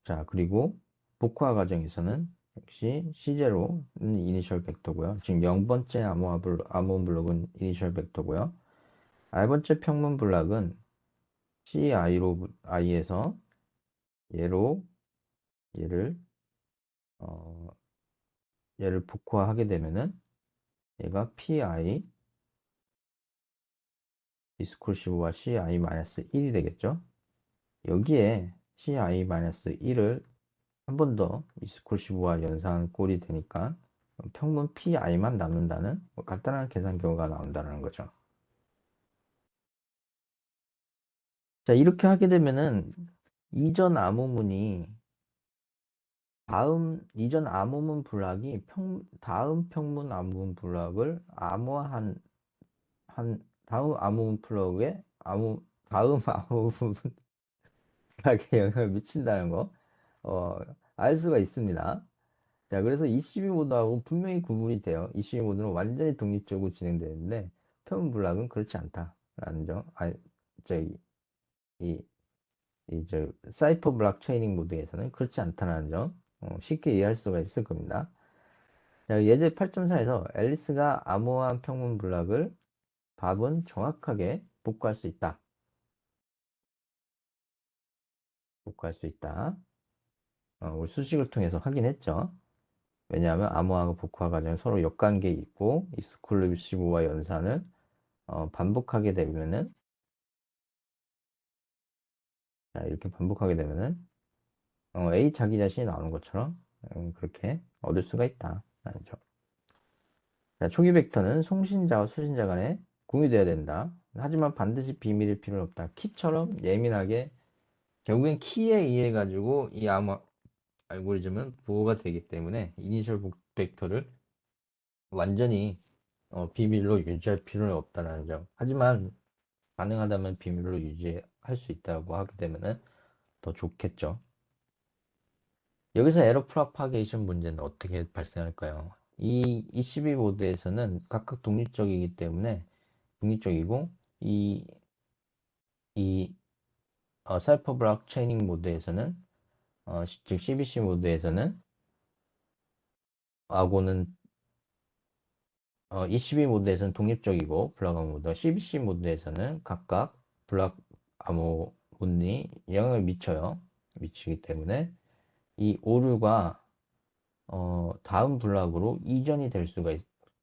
A: 자, 그리고 복화 과정에서는 역시 C0는 이니셜 벡터고요. 지금 0번째 암호문 블록은 이니셜 벡터고요. I번째 평문 블락은 Ci에서 얘로 얘를 어, 얘를 복화하게 되면은 얘가 PI 디스콜시브와 CI-1이 되겠죠. 여기에 CI-1을 한 번 더 디스콜시브와 연산꼴이 되니까 평문 PI만 남는다는 뭐 간단한 계산 결과가 나온다는 거죠. 자, 이렇게 하게 되면은 이전 암호문이 이전 암호문 블락이 다음 평문 암호문 블락을 암호화한 다음 암호문 블럭에 다음 암호문 블락에 영향을 미친다는 거, 어, 알 수가 있습니다. 자, 그래서 22 모드하고 분명히 구분이 돼요. 22 모드는 완전히 독립적으로 진행되는데, 평문 블락은 그렇지 않다라는 점. 저기, 이, 사이퍼 블락 체이닝 모드에서는 그렇지 않다는 점, 쉽게 이해할 수가 있을 겁니다. 자, 예제 8.4에서 앨리스가 암호화한 평문 블락을 밥은 정확하게 복구할 수 있다. 복구할 수 있다. 우리 수식을 통해서 확인했죠. 왜냐하면 암호화하고 복구화 과정은 서로 역관계에 있고 익스클루시브와 연산을 반복하게 되면은 자, 이렇게 반복하게 되면은 A 자기 자신이 나오는 것처럼 그렇게 얻을 수가 있다. 라는 점. 자, 초기 벡터는 송신자와 수신자 간에 공유되어야 된다. 하지만 반드시 비밀일 필요는 없다. 키처럼 예민하게 결국엔 키에 의해 가지고 이 암호 알고리즘은 보호가 되기 때문에 이니셜 벡터를 완전히 비밀로 유지할 필요는 없다는 점. 하지만 가능하다면 비밀로 유지할 수 있다고 하게 되면 더 좋겠죠. 여기서 에러 프로파게이션 문제는 어떻게 발생할까요? 이 ECB 모드에서는 각각 독립적이기 때문에 독립적이고 이 사이퍼 블록 체이닝 모드에서는 즉 CBC 모드에서는 하고는 ECB 모드에서는 독립적이고 블록 모드, CBC 모드에서는 각각 블록 암호 문이 영향을 미쳐요. 미치기 때문에 이 오류가 다음 블락으로 이전이 될 수가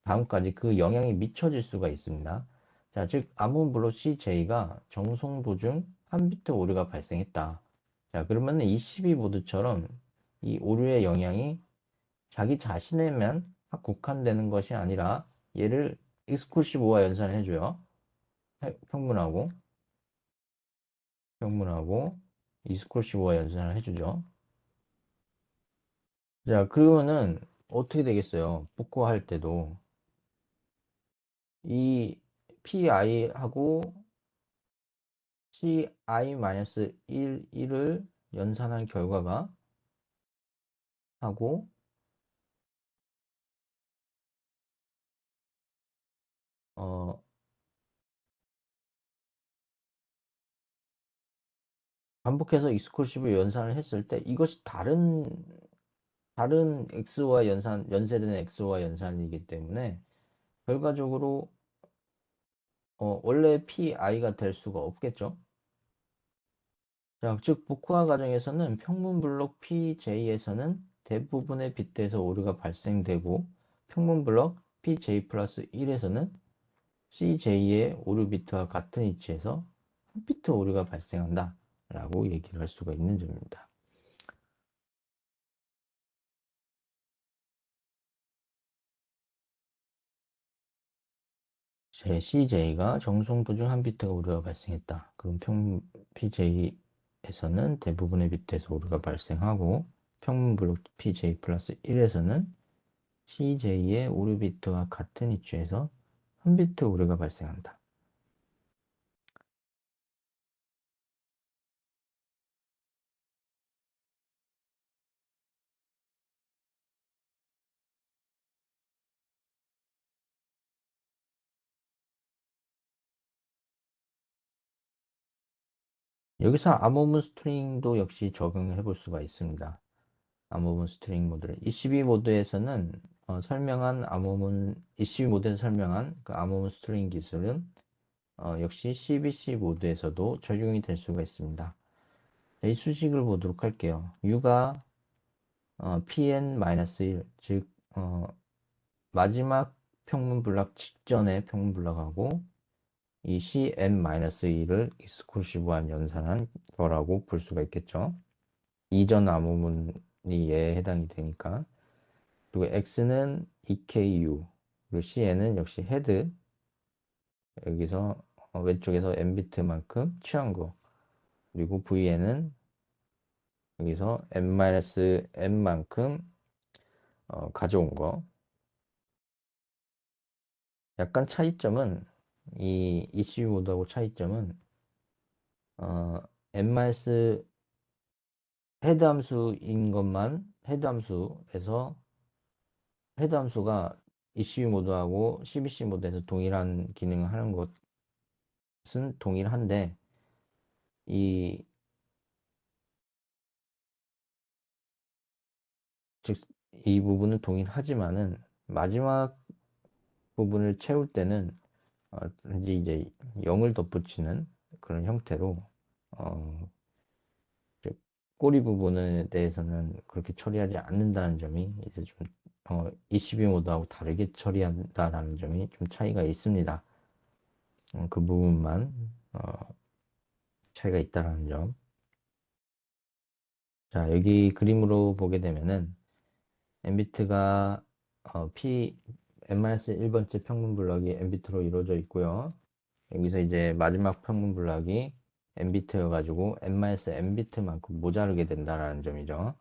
A: 다음까지 그 영향이 미쳐질 수가 있습니다. 자, 즉 암호 블록 CJ가 정송 도중 한 비트 오류가 발생했다. 자, 그러면 22 모드처럼 이 오류의 영향이 자기 자신에만 국한되는 것이 아니라 얘를 익스클루시브와 연산을 해줘요. 평문하고 익스클루시브와 연산을 해주죠. 자, 그러면은 어떻게 되겠어요? 복구할 때도 이 PI하고 CI-1을 연산한 결과가 하고 어, 반복해서 익스클루시브 연산을 했을 때 이것이 다른 X와 연쇄되는 X와 연산이기 때문에 결과적으로 원래 PI가 될 수가 없겠죠. 자, 즉 복구화 과정에서는 평문 블록 PJ에서는 대부분의 빗대에서 오류가 발생되고 평문 블록 PJ 플러스 1에서는 CJ의 오류 비트와 같은 위치에서 한 비트 오류가 발생한다 라고 얘기를 할 수가 있는 점입니다. 제 CJ가 정송 도중 한 비트가 오류가 발생했다. 그럼 PJ에서는 대부분의 비트에서 오류가 발생하고 평문 블록 PJ 플러스 1에서는 CJ의 오류 비트와 같은 위치에서 한 비트 오류가 발생한다. 여기서 암호문 스트링도 역시 적용해 볼 수가 있습니다. 암호문 스트링 모드를 ECB 모드에서는 설명한 암호문 ECB 모드에서 설명한 그 암호문 스트링 기술은 역시 CBC 모드에서도 적용이 될 수가 있습니다. 이 수식을 보도록 할게요. U가 PN-1, 즉 마지막 평문 블락 직전의 평문 블락하고 이 CN-2를 익스클루시브한 연산한 거라고 볼 수가 있겠죠. 이전 암호문이 얘에 해당이 되니까. 그리고 X는 EKU, 그리고 CN은 역시 헤드, 여기서 왼쪽에서 n비트만큼 취한 거, 그리고 VN은 여기서 n-n만큼 가져온 거. 약간 차이점은 이 ECU 모드하고 차이점은 n- 헤드 함수인 것만 헤드 함수에서 헤드 함수가 ECU 모드하고 CBC 모드에서 동일한 기능을 하는 것은 동일한데 이 즉, 이 부분은 동일하지만은 마지막 부분을 채울 때는 이제 0을 덧붙이는 그런 형태로 어, 꼬리 부분에 대해서는 그렇게 처리하지 않는다는 점이 이제 좀 22 모드하고 다르게 처리한다라는 점이 좀 차이가 있습니다. 그 부분만 차이가 있다라는 점. 자, 여기 그림으로 보게 되면은 엔비트가 n-1번째 평문 블럭이 엔비트로 이루어져 있고요. 여기서 이제 마지막 평문 블럭이 n비트여가지고 n-n비트만큼 모자르게 된다라는 점이죠.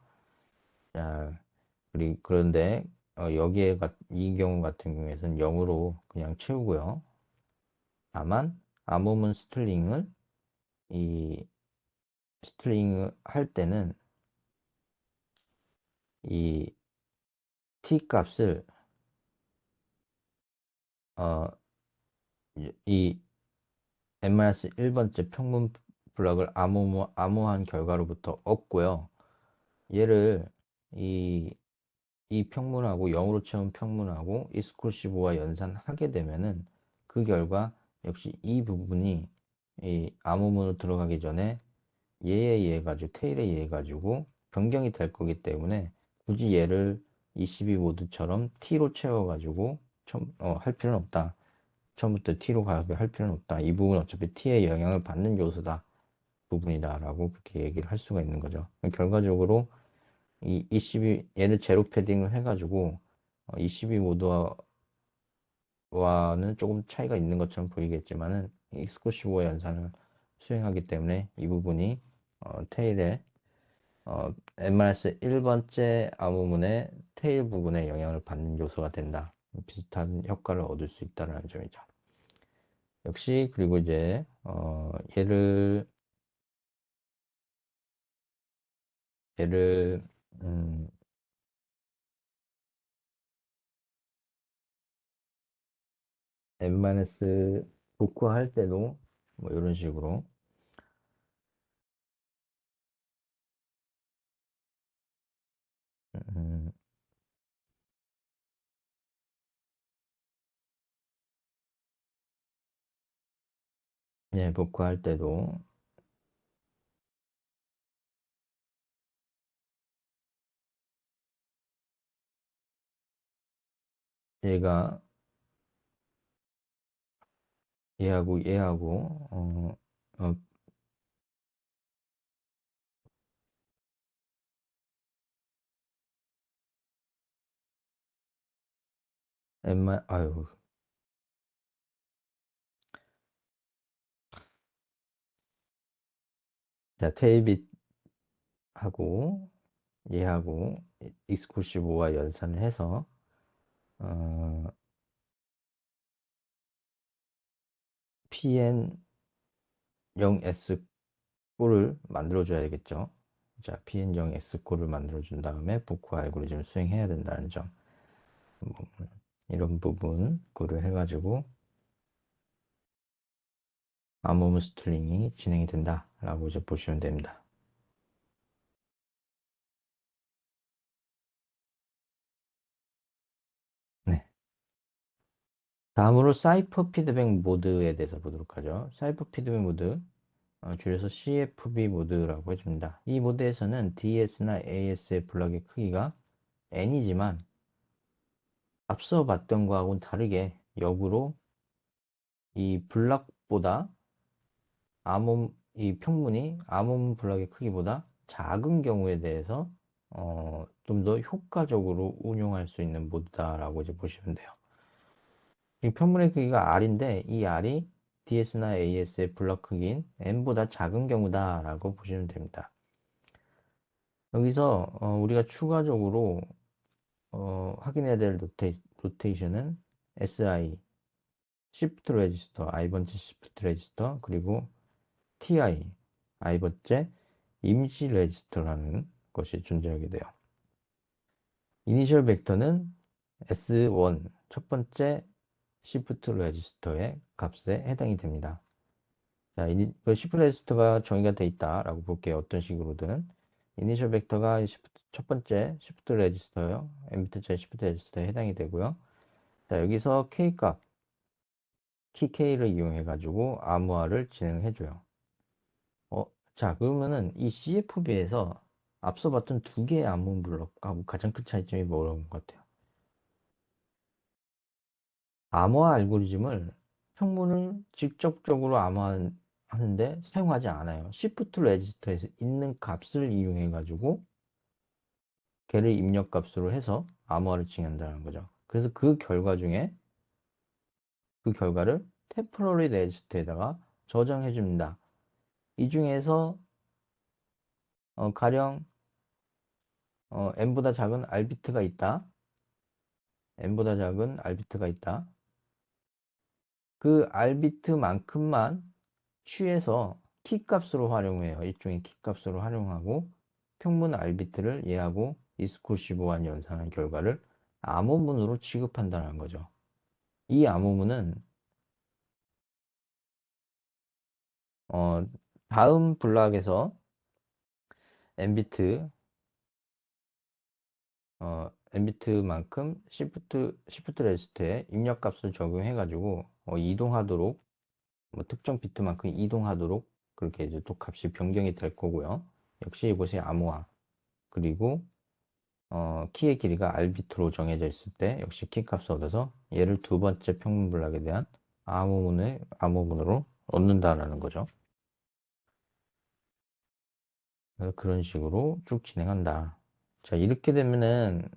A: 자, 그런데 이 경우 같은 경우에는 0으로 그냥 채우고요. 다만 암호문 이 스트링을 할 때는 이 t 값을 어, 이 n-1번째 평문 블럭을 암호한 결과로부터 얻고요. 얘를 이, 이 평문하고 0으로 채운 평문하고 이스코시브와 연산하게 되면은 그 결과 역시 이 부분이 이 암호문으로 들어가기 전에 얘에 의해 가지고 테일에 의해 가지고 변경이 될 거기 때문에 굳이 얘를 22 모드처럼 t로 채워 가지고 할 필요는 없다. 처음부터 t로 가게 할 필요는 없다. 이 부분은 어차피 t의 영향을 받는 요소다. 부분이다라고 그렇게 얘기를 할 수가 있는 거죠. 결과적으로 이 22, 얘를 제로 패딩을 해가지고 22 모드와는 조금 차이가 있는 것처럼 보이겠지만은 익스코시브와 연산을 수행하기 때문에 이 부분이 테일의 MRS 1번째 암호문의 테일 부분에 영향을 받는 요소가 된다. 비슷한 효과를 얻을 수 있다는 점이죠. 역시 그리고 이제 얘를 음, n- 복구할 때도 뭐 이런 식으로 음, 예, 복구할 때도 얘가 얘하고 어, 아유, 자, 테이빗하고 얘하고 익스클루시브와 연산을 해서 어, PN0S 꼴을 만들어 줘야 되겠죠. 자, PN0S 꼴을 만들어 준 다음에 복구 알고리즘을 수행해야 된다는 점. 뭐, 이런 부분 고려해 가지고 암호문 스트링이 진행이 된다라고 이제 보시면 됩니다. 네. 다음으로 사이퍼 피드백 모드에 대해서 보도록 하죠. 사이퍼 피드백 모드, 줄여서 CFB 모드라고 해줍니다. 이 모드에서는 DS나 AS의 블럭의 크기가 n이지만 앞서 봤던 거하고는 다르게 역으로 이 블럭보다 이 평문이 암호문 블럭의 크기보다 작은 경우에 대해서 좀 더 효과적으로 운용할 수 있는 모드다라고 이제 보시면 돼요. 이 평문의 크기가 R인데 이 R이 DS나 AS의 블럭 크기인 N보다 작은 경우다라고 보시면 됩니다. 여기서 우리가 추가적으로 확인해야 될 노테이션은 SI, Shift 레지스터, I번째 Shift 레지스터, 그리고 TI, I번째 임시 레지스터라는 것이 존재하게 돼요. 이니셜 벡터는 S1, 첫 번째 Shift 레지스터의 값에 해당이 됩니다. 자, 시프트 레지스터가 정의가 돼 있다라고 볼게요. 어떤 식으로든. 이니셜 벡터가 첫 번째 시프트 레지스터요. n비트째 시프트 레지스터에 해당이 되고요. 자, 여기서 K 값, 키 K를 이용해 가지고 암호화를 진행해 줘요. 자, 그러면은 이 CFB에서 앞서 봤던 두 개의 암호 블록하고 가장 큰 차이점이 뭐라는 것 같아요? 암호화 알고리즘을 평문을 직접적으로 암호화하는데 사용하지 않아요. 시프트 레지스터에서 있는 값을 이용해 가지고 걔를 입력 값으로 해서 암호화를 진행한다는 거죠. 그래서 그 결과를 템포러리 레지스터에다가 저장해 줍니다. 이 중에서 가령 n보다 작은 r비트가 있다. n보다 작은 r비트가 있다. 그 r비트만큼만 취해서 키값으로 활용해요. 일종의 키값으로 활용하고 평문 r비트를 얘하고 이스코시 보안 연산한 결과를 암호문으로 취급한다는 거죠. 이 암호문은 어, 다음 블락에서 n비트 n비트만큼 시프트 레지스터에 입력값을 적용해가지고 이동하도록 특정 비트만큼 이동하도록 그렇게 이제 또 값이 변경이 될 거고요. 역시 이것이 암호화. 그리고 키의 길이가 r비트로 정해져 있을 때 역시 키 값을 얻어서 얘를 두 번째 평문 블록에 대한 암호문으로 얻는다라는 거죠. 그래서 그런 식으로 쭉 진행한다. 자, 이렇게 되면은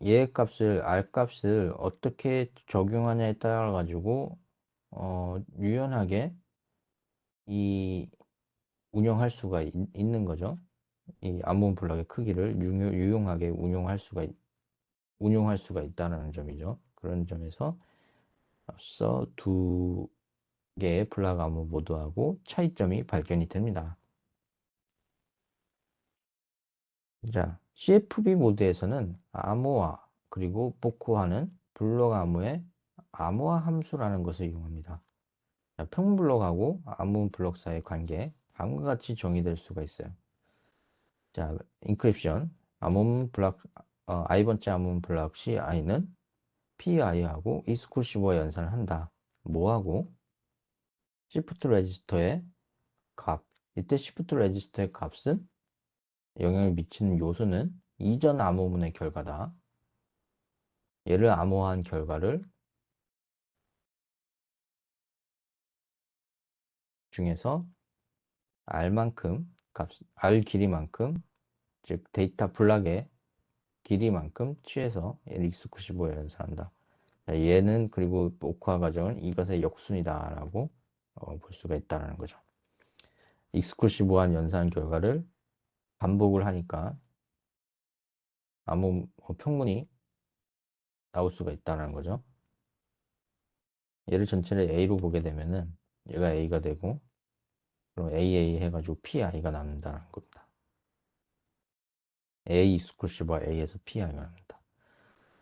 A: 얘 값을 R 값을 어떻게 적용하냐에 따라 가지고 유연하게 이 운영할 수가 있는 거죠. 이 암호문 블록의 크기를 유용하게 운용할 수가 있다는 점이죠. 그런 점에서 앞서 두 개의 블록 암호 모드하고 차이점이 발견이 됩니다. 자, CFB 모드에서는 암호화 그리고 복호화는 블록 암호의 암호화 함수라는 것을 이용합니다. 자, 평블록하고 암호 블록 사이의 관계 다음과 같이 정의될 수가 있어요. 자, 인크립션 암호문 블록 i번째 암호문 블록 CI는 PI하고 이스코시브와 연산을 한다. 뭐하고? 시프트 레지스터의 값. 이때 시프트 레지스터의 값은 영향을 미치는 요소는 이전 암호문의 결과다. 얘를 암호화한 결과를 중에서 R 길이만큼, 즉 데이터 블락의 길이만큼 취해서 얘를 익스큐시브에 연산한다. 얘는 그리고 복화 과정은 이것의 역순이다라고 볼 수가 있다는 거죠. 익스큐시브한 연산 결과를 반복을 하니까 암호 평문이 나올 수가 있다는 거죠. 얘를 전체를 A로 보게 되면은 얘가 A가 되고 그럼 AA 해가지고 PI가 남는다는 겁니다. A 익스클루시브와 A에서 PI가 납니다.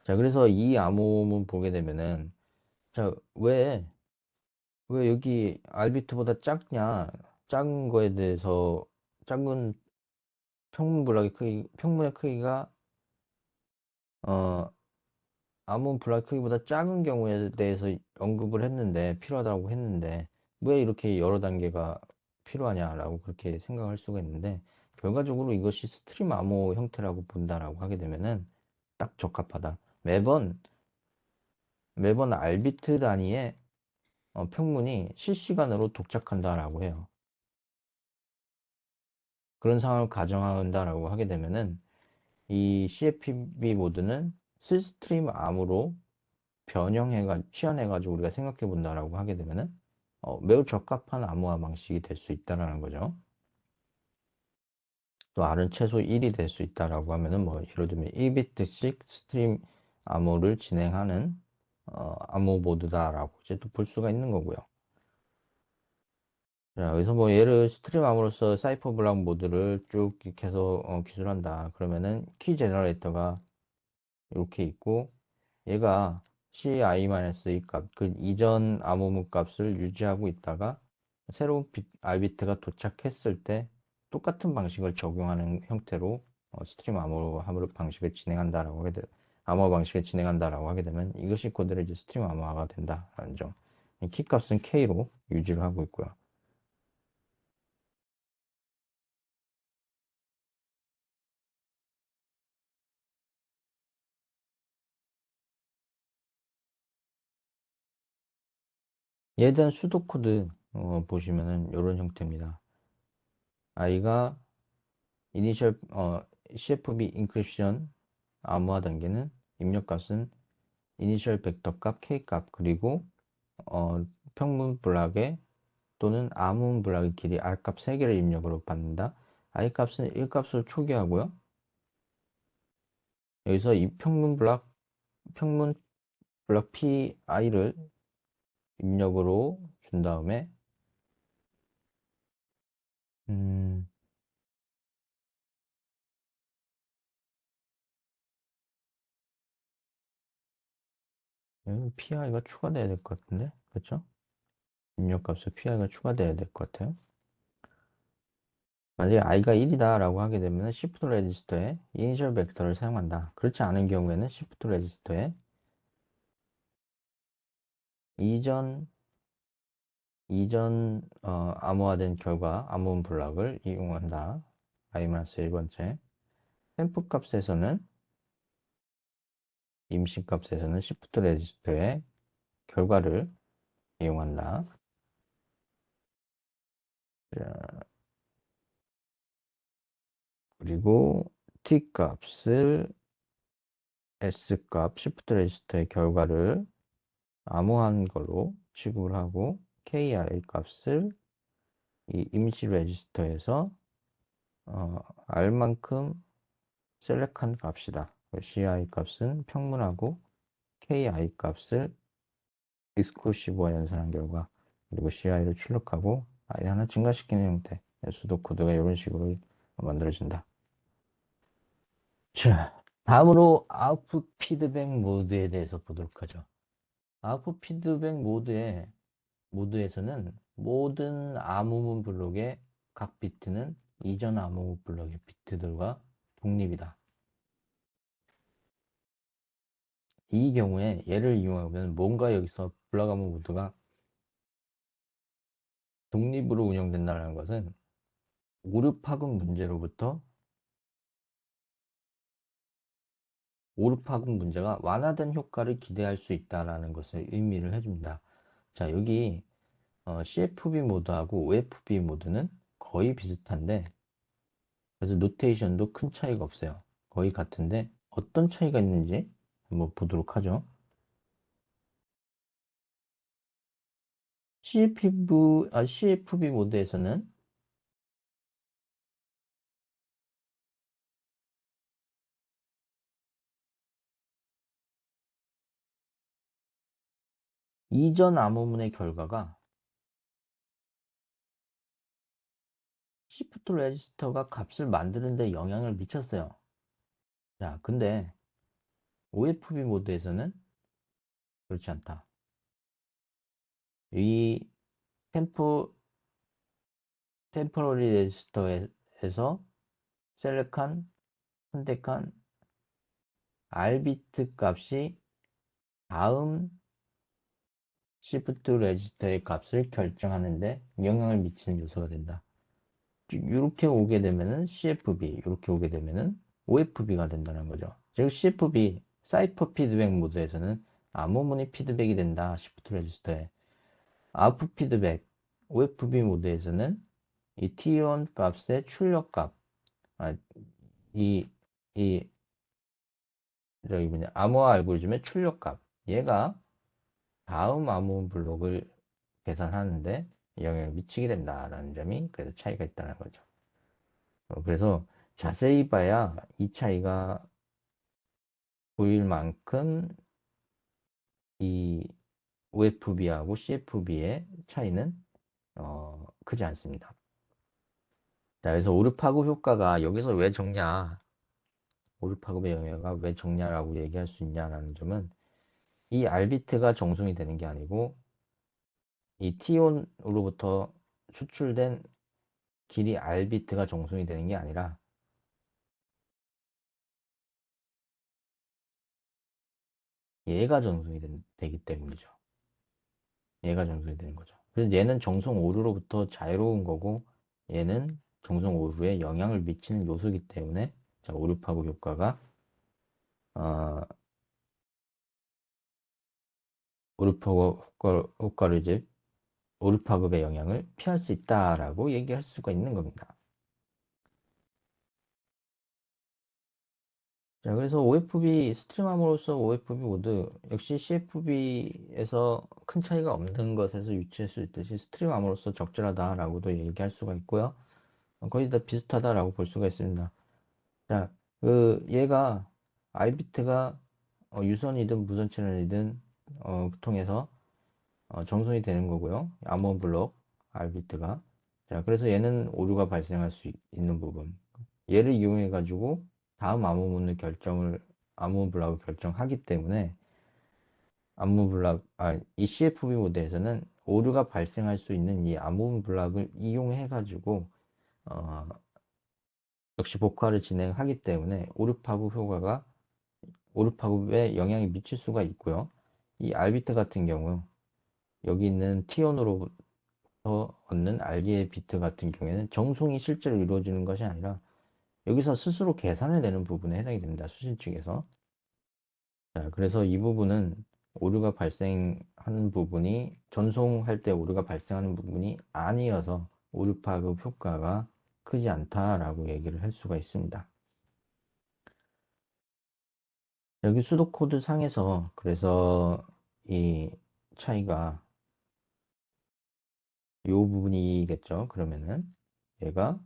A: 자, 그래서 이 암호문 보게 되면은 자, 왜 여기 알비트보다 작냐? 작은 거에 대해서 작은 평문의 크기가 어 암호문 블록 크기보다 작은 경우에 대해서 언급을 했는데 필요하다고 했는데 왜 이렇게 여러 단계가 필요하냐라고 그렇게 생각할 수가 있는데 결과적으로 이것이 스트림 암호 형태라고 본다라고 하게 되면은 딱 적합하다. 매번 알비트 단위의 평문이 실시간으로 독착한다라고 해요. 그런 상황을 가정한다라고 하게 되면은 이 CFP 모드는 실스트림 암으로 취현해가지고 우리가 생각해 본다라고 하게 되면은 매우 적합한 암호화 방식이 될 수 있다라는 거죠. 또 R은 최소 1이 될 수 있다라고 하면은 뭐 예를 들면 1비트씩 스트림 암호를 진행하는 암호 모드다라고 이제 또 볼 수가 있는 거고요. 자, 여기서 뭐 얘를 스트림 암으로써 사이퍼 블락 모드를 쭉 이렇게 해서 기술한다. 그러면은 키 제너레이터가 이렇게 있고 얘가 ci-이 값, 그 이전 암호문 값을 유지하고 있다가 새로운 r비트가 도착했을 때 똑같은 방식을 적용하는 형태로 스트림 암호 방식을 진행한다라고 암호 방식을 진행한다라고 하게 되면 이것이 그대로 이제 스트림 암호화가 된다라는 점. 키 값은 k로 유지를 하고 있고요. 얘에 대한 수도 코드 보시면은 이런 형태입니다. i가 이니셜 CFB 인크립션 암호화 단계는 입력값은 이니셜 벡터 값, k 값, 그리고 어, 평문 블락에 또는 암문 블락의 길이 r 값 3개를 입력으로 받는다. i 값은 1값을 초기화하고요. 여기서 이 평문 블락 pi를 입력으로 준 다음에 음, 여기 pi가 추가돼야 될 것 같은데, 그렇죠? 입력값에 pi가 추가돼야 될 것 같아요. 만약에 i가 1이다 라고 하게 되면 shift 레지스터에 이니셜 벡터를 사용한다. 그렇지 않은 경우에는 shift 레지스터에 이전 암호화된 결과 암호문 블락을 이용한다. i-1번째. 템프 값에서는 임시 값에서는 shift 레지스터에 결과를 이용한다. 자, 그리고 t 값을 s 값 shift 레지스터의 결과를 암호한 걸로 취급을 하고 ki 값을 이 임시 레지스터에서 r만큼 셀렉한 값이다. ci 값은 평문하고 ki 값을 익스클루시브와 연산한 결과 그리고 ci를 출력하고 i 하나 증가시키는 형태 수도 코드가 이런 식으로 만들어진다. 자, 다음으로 아웃풋 피드백 모드에 대해서 보도록 하죠. 아웃풋 피드백 모드에서는 모든 암호문 블록의 각 비트는 이전 암호문 블록의 비트들과 독립이다. 이 경우에 얘를 이용하면 뭔가 여기서 블락 암호 모드가 독립으로 운영된다는 것은 오르파급 문제로부터 오르파급 문제가 완화된 효과를 기대할 수 있다는 것을 의미를 해줍니다. 자, 여기 CFB 모드하고 OFB 모드는 거의 비슷한데 그래서 노테이션도 큰 차이가 없어요. 거의 같은데 어떤 차이가 있는지 한번 보도록 하죠. CFB 모드에서는 이전 암호문의 결과가 시프트 레지스터가 값을 만드는 데 영향을 미쳤어요. 자, 근데 OFB 모드에서는 그렇지 않다. 이 템포 템포러리 레지스터에서 셀렉한 선택한 R비트 값이 다음 시프트 레지스터의 값을 결정하는데 영향을 미치는 요소가 된다. 이렇게 오게 되면은 CFB, 이렇게 오게 되면은 OFB가 된다는 거죠. 즉 CFB, 사이퍼 피드백 모드에서는 암호문이 피드백이 된다. 시프트 레지스터에. 아웃풋 피드백, OFB 모드에서는 이 T1 값의 출력값, 아, 이, 이, 저기 뭐냐, 암호화 알고리즘의 출력값, 얘가 다음 암호문 블록을 계산하는데 영향을 미치게 된다라는 점이 그래서 차이가 있다는 거죠. 그래서 자세히 봐야 이 차이가 보일 만큼 이 OFB하고 CFB의 차이는 크지 않습니다. 자, 그래서 오르파급 효과가 여기서 왜 적냐, 오르파급의 영향가 왜 적냐라고 얘기할 수 있냐라는 점은 이 R비트가 정송이 되는 게 아니고 이 T1으로부터 추출된 길이 R비트가 정송이 되는 게 아니라 얘가 되기 때문이죠. 얘가 정송이 되는 거죠. 그래서 얘는 정성 오류로부터 자유로운 거고 얘는 정성 오류에 영향을 미치는 요소이기 때문에 자, 오류 파급 효과가 오류 파급 효과를 이제 오류 파급의 영향을 피할 수 있다라고 얘기할 수가 있는 겁니다. 자, 그래서 OFB 스트림함으로써 OFB 모드 역시 CFB에서 큰 차이가 없는 것에서 유추할 수 있듯이 스트림함으로써 적절하다라고도 얘기할 수가 있고요. 거의 다 비슷하다라고 볼 수가 있습니다. 자, 얘가 R비트가 유선이든 무선 채널이든 통해서 정선이 되는 거고요. 암호원 블록 R비트가. 자, 그래서 얘는 오류가 발생할 수 있는 부분. 얘를 이용해 가지고 다음 암호문을 암호문 블록을 결정하기 때문에 이 CFB 모드에서는 오류가 발생할 수 있는 이 암호문 블록을 이용해 가지고 어, 역시 복화를 진행하기 때문에 오류 파급에 영향이 미칠 수가 있고요. 이 R비트 같은 경우 여기 있는 T1으로부터 얻는 RD의 비트 같은 경우에는 정송이 실제로 이루어지는 것이 아니라 여기서 스스로 계산해내는 부분에 해당이 됩니다. 수신 측에서. 자, 그래서 이 부분은 오류가 발생하는 부분이 전송할 때 오류가 발생하는 부분이 아니어서 오류 파급 효과가 크지 않다라고 얘기를 할 수가 있습니다. 여기 수도 코드 상에서 그래서 이 차이가 이 부분이겠죠. 그러면은 얘가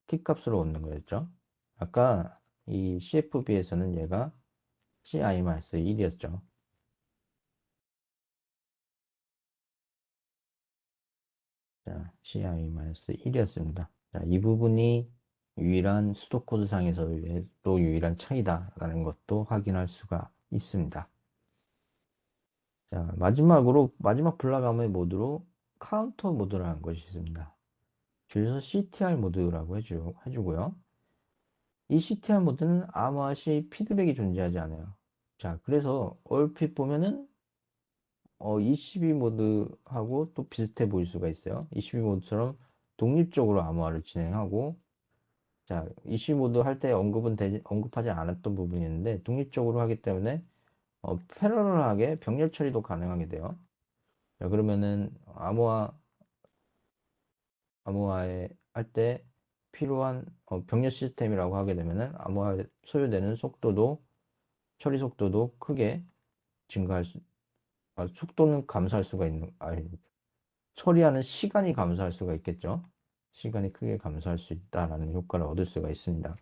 A: t 값으로 얻는 거였죠. 아까 이 CFB에서는 얘가 CI-1이었죠. 자, CI-1이었습니다. 자, 이 부분이 유일한 수도 코드상에서의 또 유일한 차이다라는 것도 확인할 수가 있습니다. 자, 마지막 블라가의 모드로 카운터 모드라는 것이 있습니다. 줄여서 CTR 모드라고 해주고요. 이 CTR 모드는 아무것이 피드백이 존재하지 않아요. 자, 그래서 얼핏 보면은 22 모드하고 또 비슷해 보일 수가 있어요. 22 모드처럼 독립적으로 암호화를 진행하고, 자, 22 모드 할 때 언급하지 않았던 부분이 있는데, 독립적으로 하기 때문에, 패러럴하게 병렬 처리도 가능하게 돼요. 자, 그러면은, 암호화에 할 때 필요한, 병렬 시스템이라고 하게 되면은, 암호화에 소요되는 처리 속도도 크게 증가할 수, 속도는 감소할 수가 처리하는 시간이 감소할 수가 있겠죠. 시간이 크게 감소할 수 있다라는 효과를 얻을 수가 있습니다.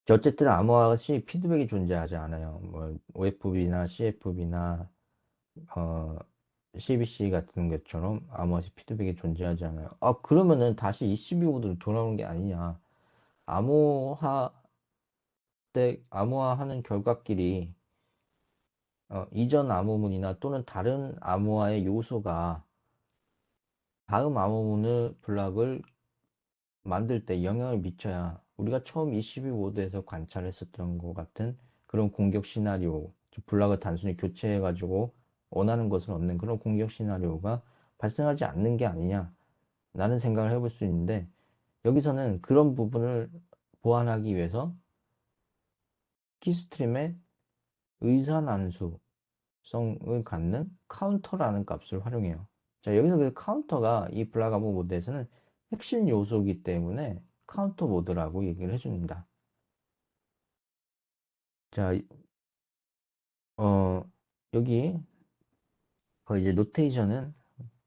A: 어쨌든 암호화시 피드백이 존재하지 않아요. 뭐 OFB나 CFB나 CBC 같은 것처럼 암호화시 피드백이 존재하지 않아요. 그러면은 다시 22호로 돌아오는 게 아니냐. 암호화 암호화하는 결과끼리 이전 암호문이나 또는 다른 암호화의 요소가 다음 암호문을 블락을 만들 때 영향을 미쳐야 우리가 처음 22모드에서 관찰했었던 것 같은 그런 공격 시나리오, 블락을 단순히 교체해가지고 원하는 것을 얻는 그런 공격 시나리오가 발생하지 않는 게 아니냐 라는 생각을 해볼 수 있는데, 여기서는 그런 부분을 보완하기 위해서 키스트림의 의사난수성을 갖는 카운터라는 값을 활용해요. 자, 여기서 그 카운터가 이 블락아모 모드에서는 핵심 요소이기 때문에 카운터 모드라고 얘기를 해줍니다. 자, 어, 여기 이제 노테이션은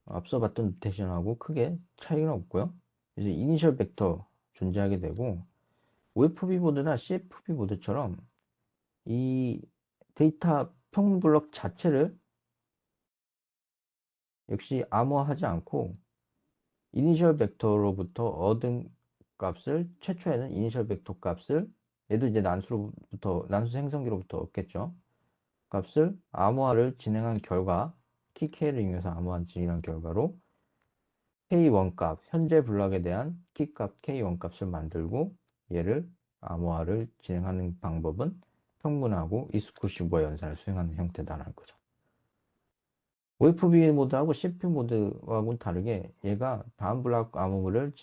A: 앞서 봤던 노테이션하고 크게 차이가 없고요. 이제 이니셜 벡터 존재하게 되고, OFB 보드나 CFB 보드처럼 이 데이터 평분 블록 자체를 역시 암호화하지 않고 이니셜 벡터로부터 얻은 값을 최초에는 이니셜 벡터 값을 얘도 이제 난수 생성기로부터 얻겠죠. 값을 암호화를 진행한 결과 키케를 이용해서 암호화 진행한 결과로 K1 값, 현재 블럭에 대한 키값 K1 값을 만들고 얘를 암호화를 진행하는 방법은 평분하고 이스쿠시버 연산을 수행하는 형태다라는 거죠. OFB 모드하고 CPU 모드하고는 다르게 얘가 다음 블록 암호물을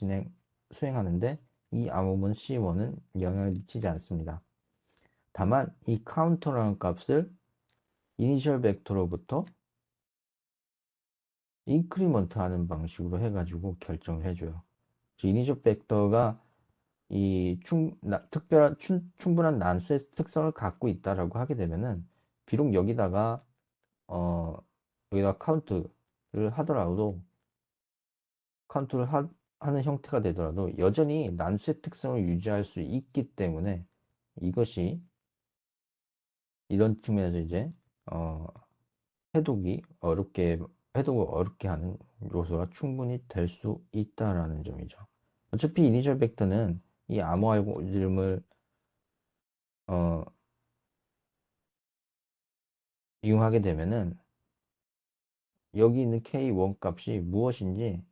A: 수행하는데 이 암호문 C1은 영향을 미치지 않습니다. 다만 이 카운터라는 값을 이니셜 벡터로부터 인크리먼트 하는 방식으로 해가지고 결정을 해줘요. 이니셜 벡터가 특별한, 충분한 난수의 특성을 갖고 있다라고 하게 되면은, 비록 어, 여기다 카운트를 하더라도, 카운트를 하는 형태가 되더라도, 여전히 난수의 특성을 유지할 수 있기 때문에, 이것이, 이런 측면에서 이제, 어, 해독이 어렵게, 해독을 어렵게 하는 요소가 충분히 될 수 있다라는 점이죠. 어차피 이니셜 벡터는 이 암호 알고리즘을 어, 이용하게 되면은 여기 있는 K1 값이 무엇인지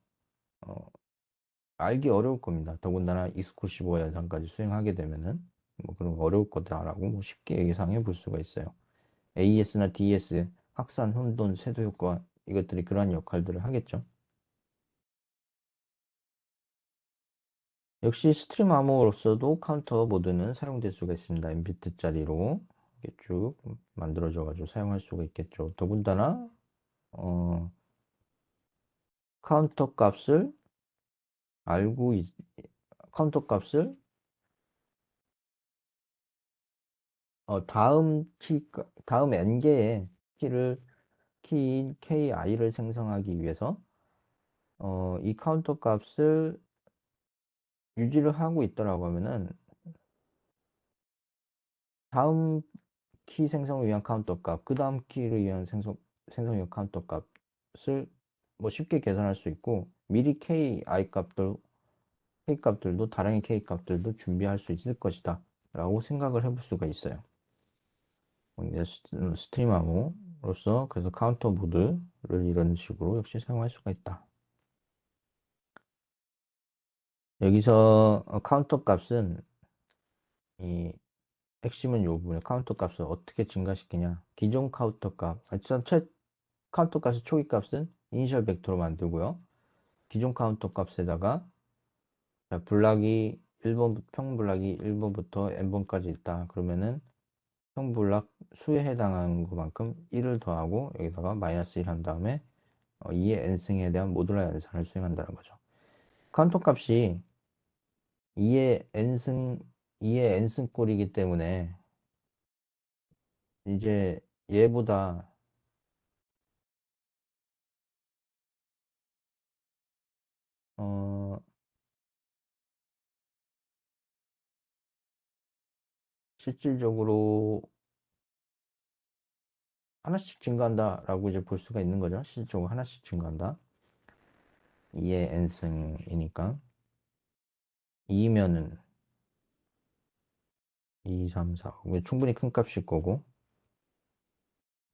A: 어, 알기 어려울 겁니다. 더군다나 익스크루시브 연산까지 수행하게 되면은 뭐 그런 거 어려울 거다라고 뭐 쉽게 예상해 볼 수가 있어요. AES나 DES, 확산, 혼돈, 세도 효과 이것들이 그러한 역할들을 하겠죠. 역시 스트림 암호로서도 카운터 모드는 사용될 수가 있습니다. MBit짜리로 이렇게 쭉 만들어져 가지고 사용할 수가 있겠죠. 더군다나 어, 카운터 값을 알고 있, 카운터 값을 다음 n개의 키인 ki를 생성하기 위해서 이 카운터 값을 유지를 하고 있더라고 하면은 다음 키 생성을 위한 카운터 값, 그 다음 키를 위한 생성용 카운터 값을 뭐 쉽게 계산할 수 있고 미리 K 값들도 다량의 K 값들도 준비할 수 있을 것이다 라고 생각을 해볼 수가 있어요. 이제 스트림 암호로서 그래서 카운터 모드를 이런 식으로 역시 사용할 수가 있다. 여기서 카운터 값은 이 핵심은 이 부분에 카운터 값을 어떻게 증가시키냐. 기존 카운터 값, 일단 카운터 값의 초기 값은 이니셜 벡터로 만들고요. 기존 카운터 값에다가 평분락이 1번부터 n번까지 있다. 그러면은 평분락 수에 해당하는 것만큼 1을 더하고 여기다가 마이너스 1 한 다음에 2의 n승에 대한 모듈라 연산을 수행한다는 거죠. 카운터 값이 2의 n승, 2의 n승꼴이기 때문에 이제 얘보다 어, 실질적으로 하나씩 증가한다라고 이제 볼 수가 있는 거죠. 실질적으로 하나씩 증가한다. 2의 n승이니까 2면은 2, 3, 4 충분히 큰 값일 거고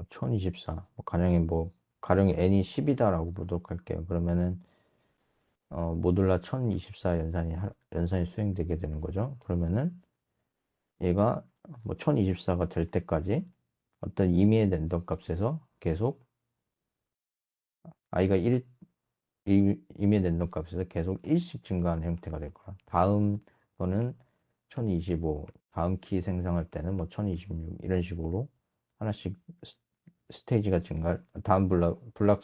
A: 1024 가령이 n이 10이다라고 보도록 할게요. 그러면은 모듈라 1024 연산이 수행되게 되는 거죠. 그러면은 얘가 뭐 1024가 될 때까지 어떤 임의의 랜덤 값에서 계속 i가 1, 임의의 랜덤 값에서 계속 1씩 증가하는 형태가 될 거야. 다음 거는 1025, 다음 키 생성할 때는 뭐 1026 이런 식으로 하나씩 스테이지가 다음 블락의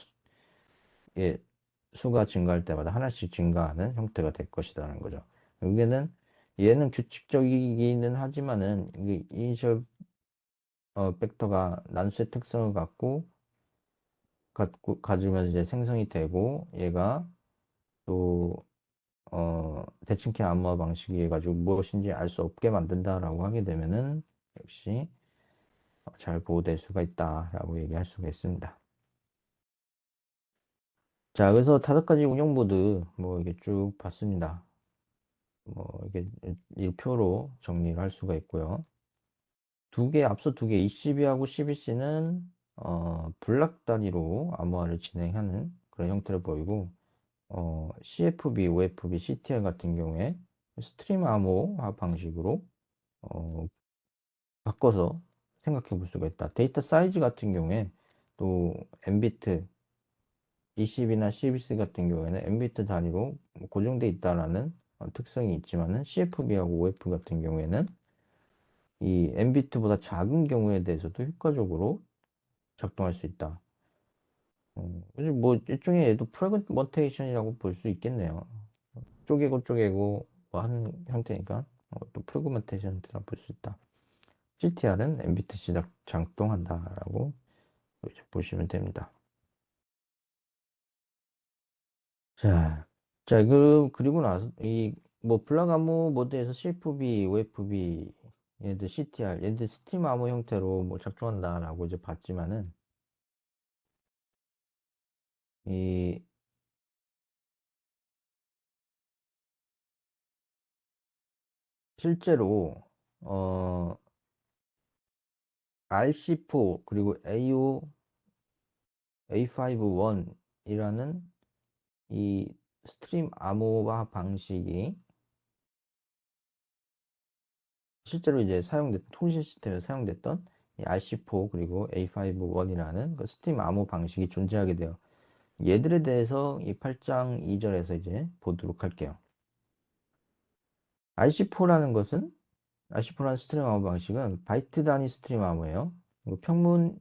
A: 수가 증가할 때마다 하나씩 증가하는 형태가 될 것이라는 거죠. 여기는 얘는 규칙적이기는 하지만은 이게 이니셜 벡터가 난수의 특성을 가지면서 이제 생성이 되고 얘가 또 대칭키 암호화 방식이 해가지고 무엇인지 알 수 없게 만든다라고 하게 되면은 역시 잘 보호될 수가 있다라고 얘기할 수가 있습니다. 자, 그래서 5가지 운영 모드 뭐 이게 쭉 봤습니다. 뭐 이게 이 표로 정리를 할 수가 있고요. 앞서 두 개, ECB하고 CBC는 블락 단위로 암호화를 진행하는 그런 형태를 보이고, CFB, OFB, CTL 같은 경우에 스트림 암호화 방식으로 어, 바꿔서 생각해 볼 수가 있다. 데이터 사이즈 같은 경우에 또 N비트, ECB나 CBC 같은 경우에는 N비트 단위로 고정돼 있다라는 특성이 있지만은 CFB하고 OF 같은 경우에는 이 N비트보다 작은 경우에 대해서도 효과적으로 작동할 수 있다. 그래서 뭐 일종의 얘도 프래그먼테이션이라고 볼 수 있겠네요. 쪼개고 뭐 하는 형태니까 또 프래그먼테이션 형태라 볼 수 있다. CTR은 MBTC 작동한다라고 이제 보시면 됩니다. 자, 그리고 나서 뭐 블락 암호 모드에서 CFB, OFB 얘들 CTR 얘들 스팀 암호 형태로 뭐 작동한다라고 이제 봤지만은 이 실제로 어 RC4 그리고 AO A51이라는 이 스트림 암호화 방식이 실제로 이제 통신 시스템에서 사용됐던 이 RC4 그리고 A51이라는 그 스팀 암호 방식이 존재하게 돼요. 얘들에 대해서 이 8장 2절에서 이제 보도록 할게요. RC4라는 것은 RC4라는 스트림 암호 방식은 바이트 단위 스트림 암호예요. 평문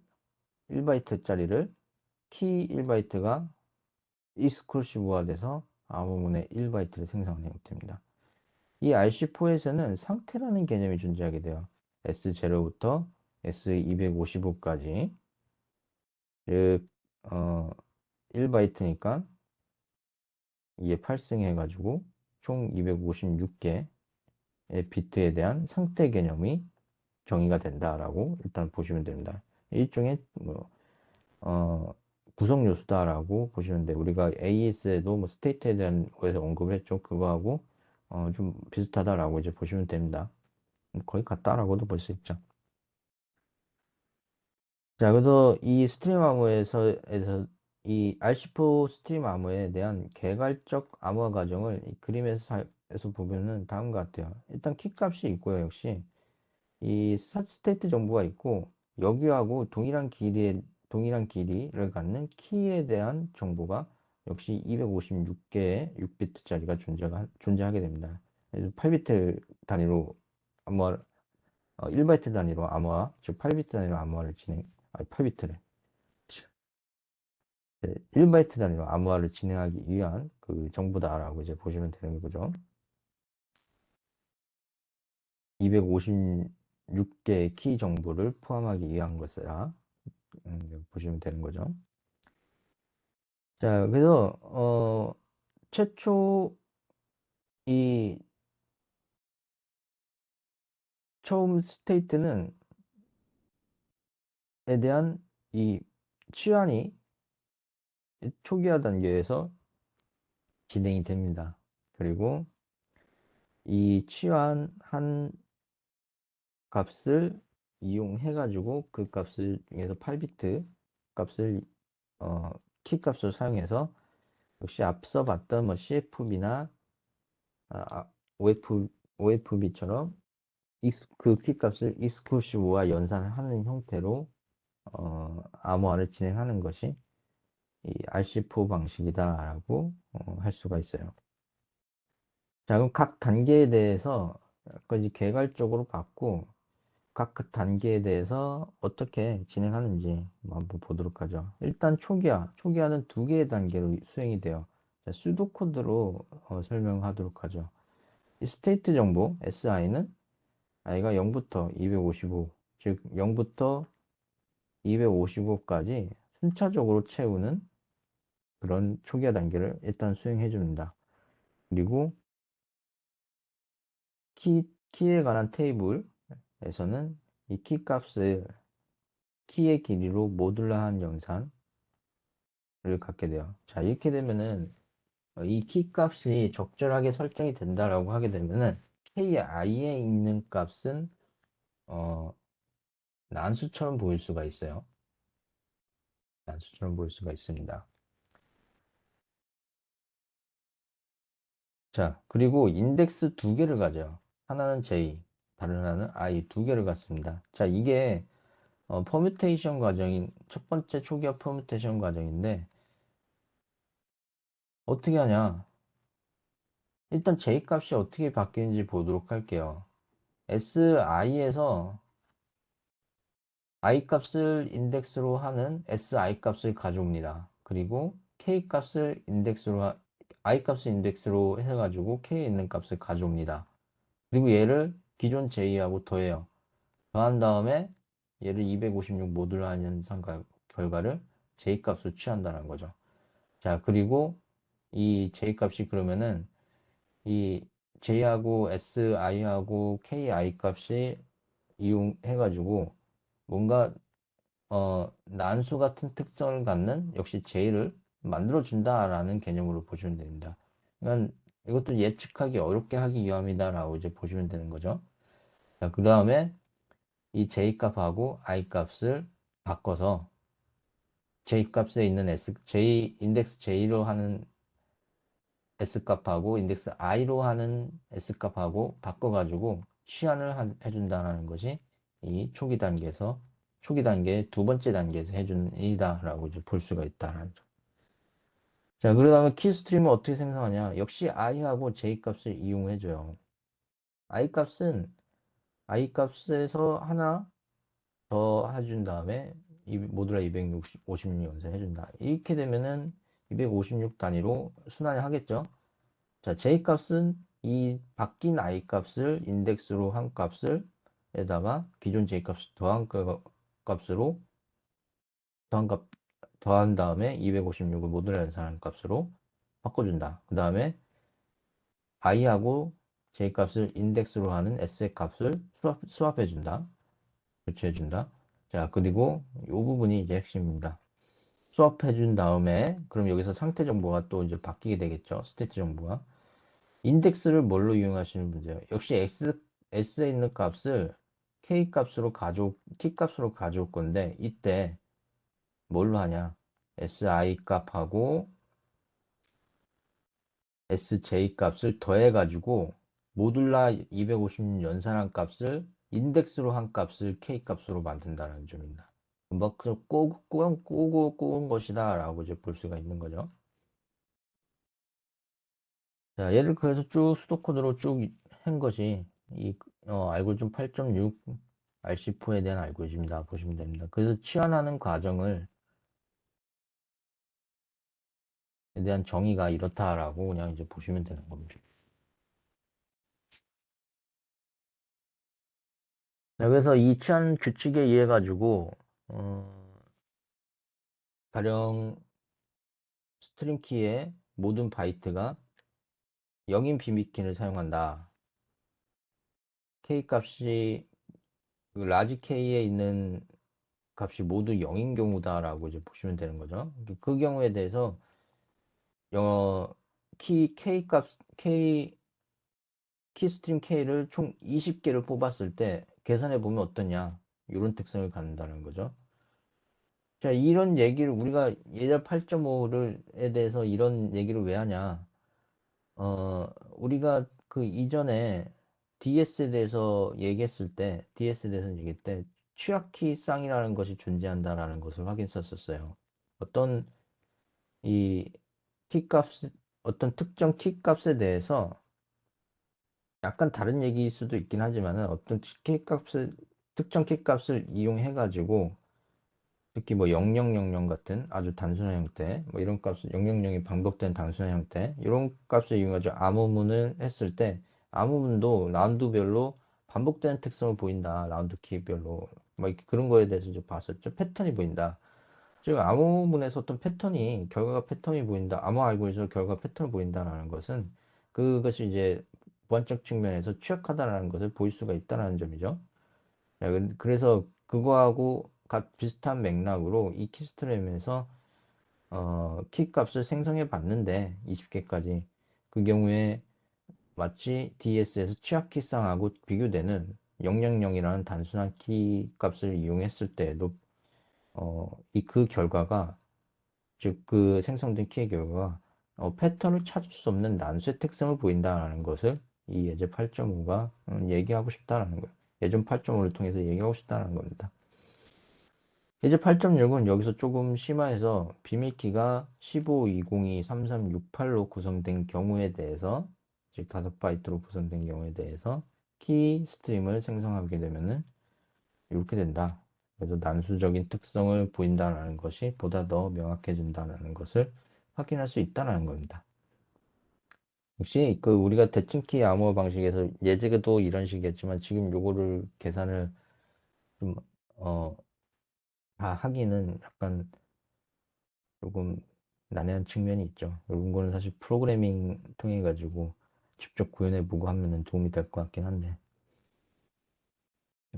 A: 1바이트짜리를 키 1바이트가 익스클루시브화돼서 암호문의 1바이트를 생성하는 형태입니다. 이 RC4에서는 상태라는 개념이 존재하게 돼요. S0부터 S255까지 즉 1바이트니까 이에 8승 해가지고 총 256개의 비트에 대한 상태 개념이 정의가 된다라고 일단 보시면 됩니다. 일종의 뭐 어, 구성 요소다라고 보시면 돼요. 우리가 AES에도 뭐 스테이트에 대한 거에서 언급을 했죠. 그거하고 좀 비슷하다라고 이제 보시면 됩니다. 거의 같다라고도 볼 수 있죠. 자, 그래서 이 스트림 암호에서 이 RC4 스트림 암호에 대한 개괄적 암호화 과정을 이 그림에서 보면은 다음과 같아요. 일단 키 값이 있고요. 역시 이 스테이트 정보가 있고 여기하고 동일한 길이를 갖는 키에 대한 정보가 역시 256개의 6비트짜리가 존재하게 됩니다. 8비트 단위로 암호화 1바이트 단위로 암호화, 즉 8비트 단위로 암호화를 8비트래. 1바이트 단위로 암호화를 진행하기 위한 그 정보다라고 이제 보시면 되는 거죠. 256개의 키 정보를 포함하기 위한 것이라 보시면 되는 거죠. 자, 그래서 최초 이 처음 스테이트는 에 대한 이 치환이 초기화 단계에서 진행이 됩니다. 그리고 이 치환한 값을 이용해 가지고 그 값을 중에서 8비트 값을 어, 키 값을 사용해서 역시 앞서 봤던 뭐 CFB나 OFB처럼 그 키 값을 익스클루시브와 연산하는 형태로 암호화를 진행하는 것이 이 RC4 방식이다라고 할 수가 있어요. 자, 그럼 각 단계에 대해서 약간 개괄적으로 봤고 각 그 단계에 대해서 어떻게 진행하는지 한번 보도록 하죠. 일단 초기화는 두 개의 단계로 수행이 돼요. 자, 수도코드로 설명하도록 하죠. 이 스테이트 정보 SI는 i가 0부터 255, 즉 0부터 255까지 순차적으로 채우는 그런 초기화 단계를 일단 수행해 줍니다. 그리고 키에 관한 테이블에서는 이 키 값을 키의 길이로 모듈화한 연산을 갖게 돼요. 자, 이렇게 되면은 이 키 값이 적절하게 설정이 된다라고 하게 되면은 ki에 있는 값은 어, 난수처럼 보일 수가 있어요. 난수처럼 보일 수가 있습니다. 자, 그리고 인덱스 두 개를 가져요. 하나는 J, 다른 하나는 I 두 개를 갖습니다. 자, 이게 퍼뮤테이션 과정인 첫 번째 초기화 퍼뮤테이션 과정인데 어떻게 하냐? 일단 J 값이 어떻게 바뀌는지 보도록 할게요. SI에서 I 값을 인덱스로 하는 SI 값을 가져옵니다. 그리고 K 값을 I 값을 인덱스로 해가지고 K에 있는 값을 가져옵니다. 그리고 얘를 기존 J하고 더해요. 더한 다음에 얘를 256 모듈화 현상 결과를 J 값으로 취한다는 거죠. 자, 그리고 이 J 값이 그러면은 이 J하고 SI하고 KI 값이 이용해가지고 뭔가 난수 같은 특성을 갖는 역시 J를 만들어준다라는 개념으로 보시면 됩니다. 그러니까 이것도 예측하기 어렵게 하기 위함이다라고 이제 보시면 되는 거죠. 자, 그 다음에 이 J 값하고 I 값을 바꿔서 J 값에 있는 인덱스 J로 하는 S 값하고 인덱스 I로 하는 S 값하고 바꿔가지고 취한을 해준다는 것이 이 초기 단계의 두 번째 단계에서 해준 일이다라고 이제 볼 수가 있다는 점. 자, 그러다가 키스트림은 어떻게 생성하냐? 역시 I하고 J 값을 이용해줘요. I 값에서 하나 더 해준 다음에 모듈화 256 연산 해준다. 이렇게 되면은 256 단위로 순환을 하겠죠. 자, J 값은 이 바뀐 I 값을 인덱스로 한 값을 에다가 기존 J 값을 값으로 더한 값 더한 다음에 256을 모듈화 연산한 값으로 바꿔준다. 그 다음에 I하고 J 값을 인덱스로 하는 S의 값을 수합해준다. 교체해준다. 자, 그리고 이 부분이 이제 핵심입니다. 수합해준 다음에, 그럼 여기서 상태 정보가 또 이제 바뀌게 되겠죠. 스테이트 정보가. 인덱스를 뭘로 이용하시는 분이에요? 역시 S에 있는 값을 K 값으로 가져올 건데, 이때 뭘로 하냐? SI 값하고 SJ 값을 더해가지고, 모듈라 256 연산한 값을 인덱스로 한 값을 K 값으로 만든다는 점입니다. 막 꼬은 것이다 라고 이제 볼 수가 있는 거죠. 자, 얘를 그래서 쭉 수도코드로 쭉 한 것이 이 알고리즘 8.6 RC4에 대한 알고리즘이다 보시면 됩니다. 그래서 치환하는 과정을 에 대한 정의가 이렇다라고 그냥 이제 보시면 되는 겁니다. 자, 그래서 이 치환 규칙에 의해 가지고 가령 스트링 키의 모든 바이트가 0인 비밀키를 사용한다. K 값이 그 라지 K에 있는 값이 모두 0인 경우다라고 이제 보시면 되는 거죠. 그 경우에 대해서 영어 키스트림 K를 총 20개를 뽑았을 때 계산해 보면 어떠냐 이런 특성을 갖는다는 거죠. 자, 이런 얘기를 우리가 예절 8.5에 대해서 이런 얘기를 왜 하냐? 우리가 그 이전에 DS에 대해서 얘기했을 때, DS에 대해서 얘기할 때 취약키 쌍이라는 것이 존재한다라는 것을 확인했었어요. 어떤 이 키값, 어떤 특정 키값에 대해서 약간 다른 얘기일 수도 있긴 하지만은 어떤 특정 키값을 이용해가지고 특히 뭐 0000 같은 아주 단순한 형태, 뭐 이런 값을 000이 반복된 단순한 형태, 이런 값을 이용해서 암호문을 했을 때 암호문도 라운드별로 반복되는 특성을 보인다. 라운드 키별로. 뭐 이렇게 그런 거에 대해서 이제 봤었죠. 패턴이 보인다. 즉 암호문에서 어떤 결과가 패턴이 보인다. 암호 알고리즘에서 결과 패턴을 보인다라는 것은 그것이 이제 보안적 측면에서 취약하다라는 것을 보일 수가 있다는 점이죠. 야, 그래서 그거하고 비슷한 맥락으로 이 키스트램에서 키 값을 생성해 봤는데 20개까지 그 경우에 마치 DS에서 취약키쌍하고 비교되는 000이라는 단순한 키 값을 이용했을 때에도 그 결과가 즉 그 생성된 키의 결과가 패턴을 찾을 수 없는 난수의 특성을 보인다는 것을 이 예제 8.5가 얘기하고 싶다라는 거예요. 예전 8.5를 통해서 얘기하고 싶다는 겁니다. 예제 8.6은 여기서 조금 심화해서 비밀키가 15, 202, 3368로 구성된 경우에 대해서 즉 5바이트로 구성된 경우에 대해서 키 스트림을 생성하게 되면은 이렇게 된다. 그래서 난수적인 특성을 보인다는 것이 보다 더 명확해진다는 것을 확인할 수 있다는 겁니다. 혹시 그 우리가 대칭키 암호 방식에서 예제도 이런 식이었지만 지금 요거를 계산을 좀, 다 하기는 약간 조금 난해한 측면이 있죠. 이런 거는 사실 프로그래밍 통해 가지고 직접 구현해 보고 하면은 도움이 될 것 같긴 한데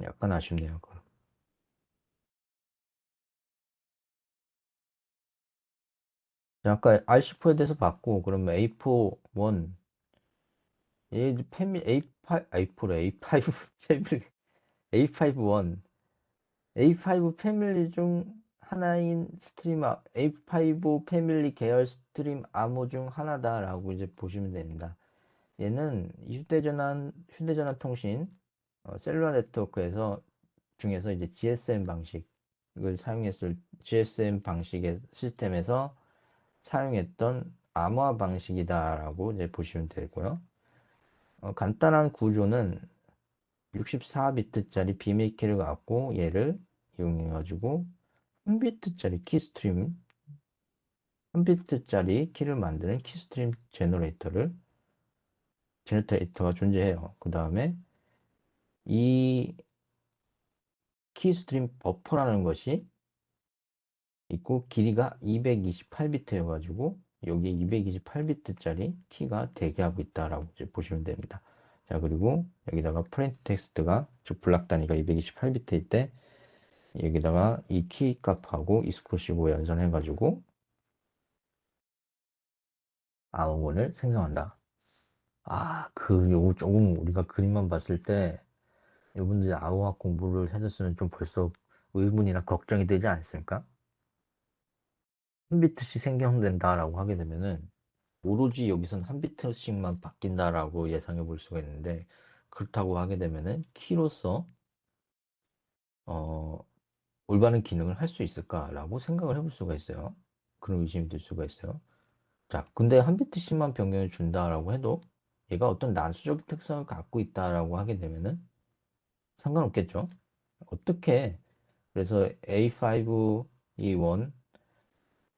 A: 약간 아쉽네요. 그거. 아까 R14에 대해서 봤고 그러면 A4 1 얘 패밀 A5 A4래 A5 패밀리 A5 1 A5 패밀리 중 하나인 스트림 A5 패밀리 계열 스트림 암호 중 하나다라고 이제 보시면 됩니다. 얘는 휴대전화 통신 셀룰러 네트워크에서 중에서 이제 GSM 방식을 사용했을 GSM 방식의 시스템에서 사용했던 암호화 방식이다라고 이제 보시면 되고요. 간단한 구조는 64비트짜리 비밀키를 갖고 얘를 이용해가지고 1비트짜리 키스트림, 1비트짜리 키를 만드는 키스트림 제너레이터가 존재해요. 그 다음에 이 키스트림 버퍼라는 것이 있고 길이가 228비트여가지고 여기에 228비트짜리 키가 대기하고 있다라고 이제 보시면 됩니다. 자, 그리고 여기다가 프린트 텍스트가 즉 블락 단위가 228비트일 때 여기다가 이 키 값하고 이스코시고 연산해가지고 암호문을 생성한다. 요거 조금 우리가 그림만 봤을 때 여러분들이 암호학 공부를 해줬으면 좀 벌써 의문이나 걱정이 되지 않습니까? 한 비트씩 생성된다라고 하게 되면은 오로지 여기선 한 비트씩만 바뀐다라고 예상해 볼 수가 있는데 그렇다고 하게 되면은 키로서 어, 올바른 기능을 할 수 있을까라고 생각을 해볼 수가 있어요. 그런 의심이 들 수가 있어요. 자, 근데 한 비트씩만 변경을 준다라고 해도 얘가 어떤 난수적 특성을 갖고 있다라고 하게 되면은 상관없겠죠. 어떻게 그래서 A5 E1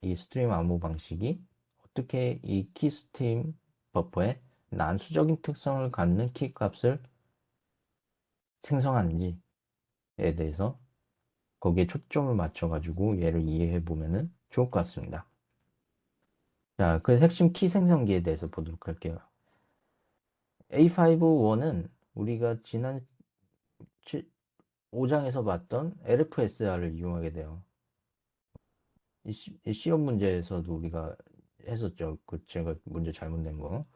A: 이 스트림 암호 방식이 어떻게 이 키스트림 버퍼의 난수적인 특성을 갖는 키 값을 생성하는지에 대해서 거기에 초점을 맞춰가지고 얘를 이해해 보면은 좋을 것 같습니다. 자, 그 핵심 키 생성기에 대해서 보도록 할게요. A51은 우리가 지난 5장에서 봤던 LFSR을 이용하게 돼요. 이 시험 문제에서도 우리가 했었죠. 그 제가 문제 잘못 낸 거.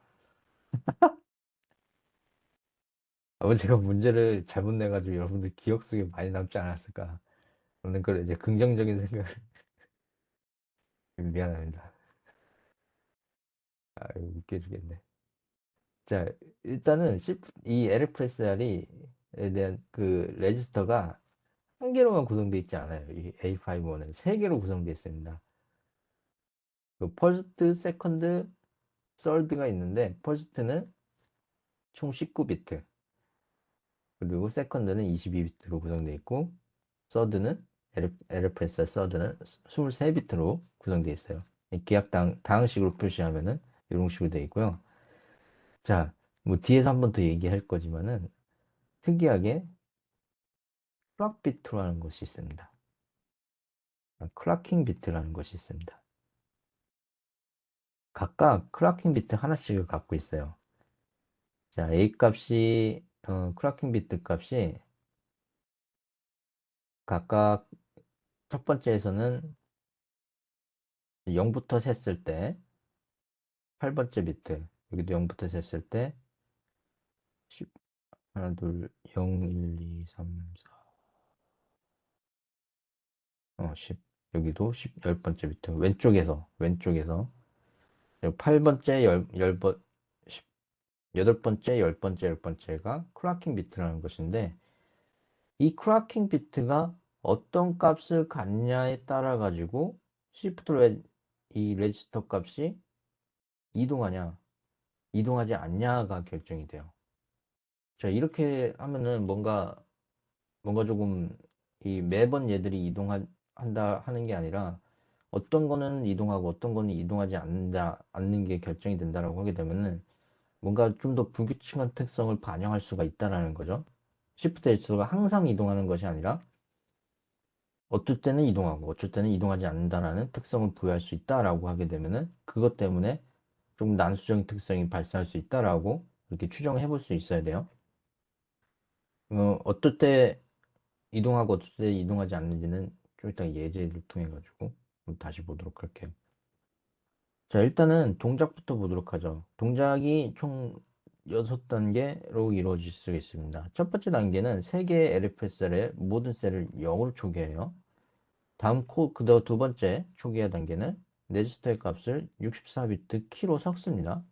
A: 제가 문제를 잘못 내가지고 여러분들 기억 속에 많이 남지 않았을까. 저는 그걸 이제 긍정적인 생각을 미안합니다. 웃겨주겠네. 자, 일단은 이 LFSR에 대한 그 레지스터가 한 개로만 구성되어 있지 않아요. 이 A51은 세 개로 구성되어 있습니다. 그 퍼스트, 세컨드, 서드가 있는데 퍼스트는 총 19비트, 그리고 세컨드는 22비트로 구성되어 있고 서드는 LFSR 서드는 23비트로 구성되어 있어요. 기억 당식으로 표시하면은 이런 식으로 되어 있고요. 자, 뭐 뒤에서 한 번 더 얘기할 거지만은 특이하게 클락 비트라는 것이 있습니다. 클락킹 비트라는 것이 있습니다. 각각 클락킹 비트 하나씩을 갖고 있어요. 자, A 값이 클락킹 비트 값이 각각 첫 번째에서는 0부터 셌을 때 8번째 비트, 여기도 0부터 셌을 때 10, 하나, 둘, 0, 1, 2, 3, 4, 10, 여기도 10번째 비트, 왼쪽에서, 그리고 8번째, 8번째, 10번째, 10번째가 클락킹 비트라는 것인데, 이 클락킹 비트가 어떤 값을 갖냐에 따라 가지고 이 레지스터 값이 이동하냐, 이동하지 않냐가 결정이 돼요. 자, 이렇게 하면은 뭔가 조금 이 매번 얘들이 이동한다 하는 게 아니라 어떤 거는 이동하고 어떤 거는 이동하지 않는 게 결정이 된다라고 하게 되면은 뭔가 좀 더 불규칙한 특성을 반영할 수가 있다라는 거죠. Shift S가 항상 이동하는 것이 아니라 어쩔 때는 이동하고 어쩔 때는 이동하지 않는다라는 특성을 부여할 수 있다라고 하게 되면은 그것 때문에 좀 난수적인 특성이 발생할 수 있다라고 이렇게 추정을 해볼 수 있어야 돼요. 어떨 때 이동하고 어떨 때 이동하지 않는지는 좀 이따 예제를 통해 가지고 다시 보도록 할게요. 자, 일단은 동작부터 보도록 하죠. 동작이 총 6단계로 이루어질 수 있습니다. 첫 번째 단계는 3개의 LFSR의 모든 셀을 0으로 초기해요. 다음 그다음 두 번째 초기화 단계는 레지스터의 값을 64비트 키로 섞습니다.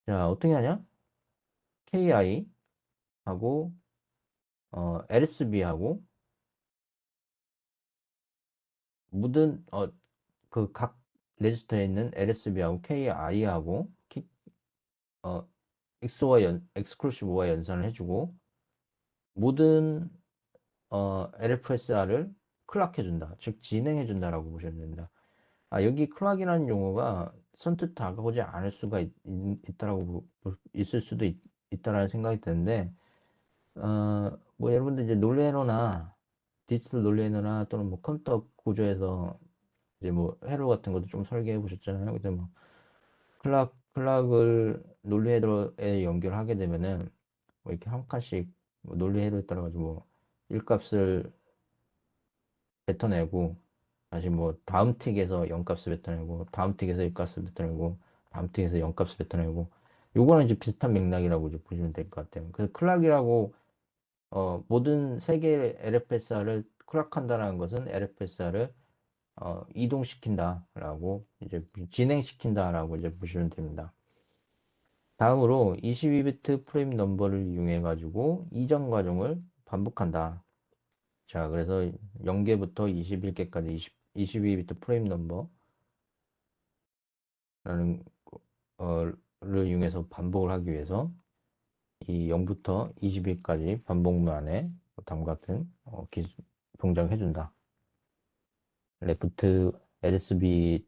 A: 자, 어떻게 하냐? KI 하고 LSB하고 모든 그 각 레지스터에 있는 LSB하고 KI하고 어, XClusive와 연산을 해주고 모든 LFSR을 클락해준다. 즉 진행해준다라고 보시면 됩니다. 여기 클락이라는 용어가 선뜻 다가오지 않을 수가 있다라고 있을 수도 있다라는 생각이 드는데 뭐 여러분들 이제 논리회로나 디지털 논리회로나 또는 뭐 컴퓨터 구조에서 이제 뭐 회로 같은 것도 좀 설계해 보셨잖아요. 그래서 뭐 클락을 논리회로에 연결하게 되면은 뭐 이렇게 한 칸씩 뭐 논리회로에 따라 가지고 뭐 1값을 뱉어내고 다시 뭐 다음 틱에서 0값을 뱉어내고 다음 틱에서 1값을 뱉어내고 다음 틱에서 0값을 뱉어내고 요거는 이제 비슷한 맥락이라고 이제 보시면 될 것 같아요. 그래서 클락이라고 모든 세 개의 LFSR을 클락한다라는 것은 LFSR을 이동시킨다라고 이제 진행시킨다라고 이제 보시면 됩니다. 다음으로 22비트 프레임 넘버를 이용해 가지고 이전 과정을 반복한다. 자, 그래서 0개부터 21개까지 22비트 프레임 넘버라는 를 이용해서 반복을 하기 위해서 이 0부터 20일까지 반복만에 다음과 같은 동작을 해준다. 레프트 LSB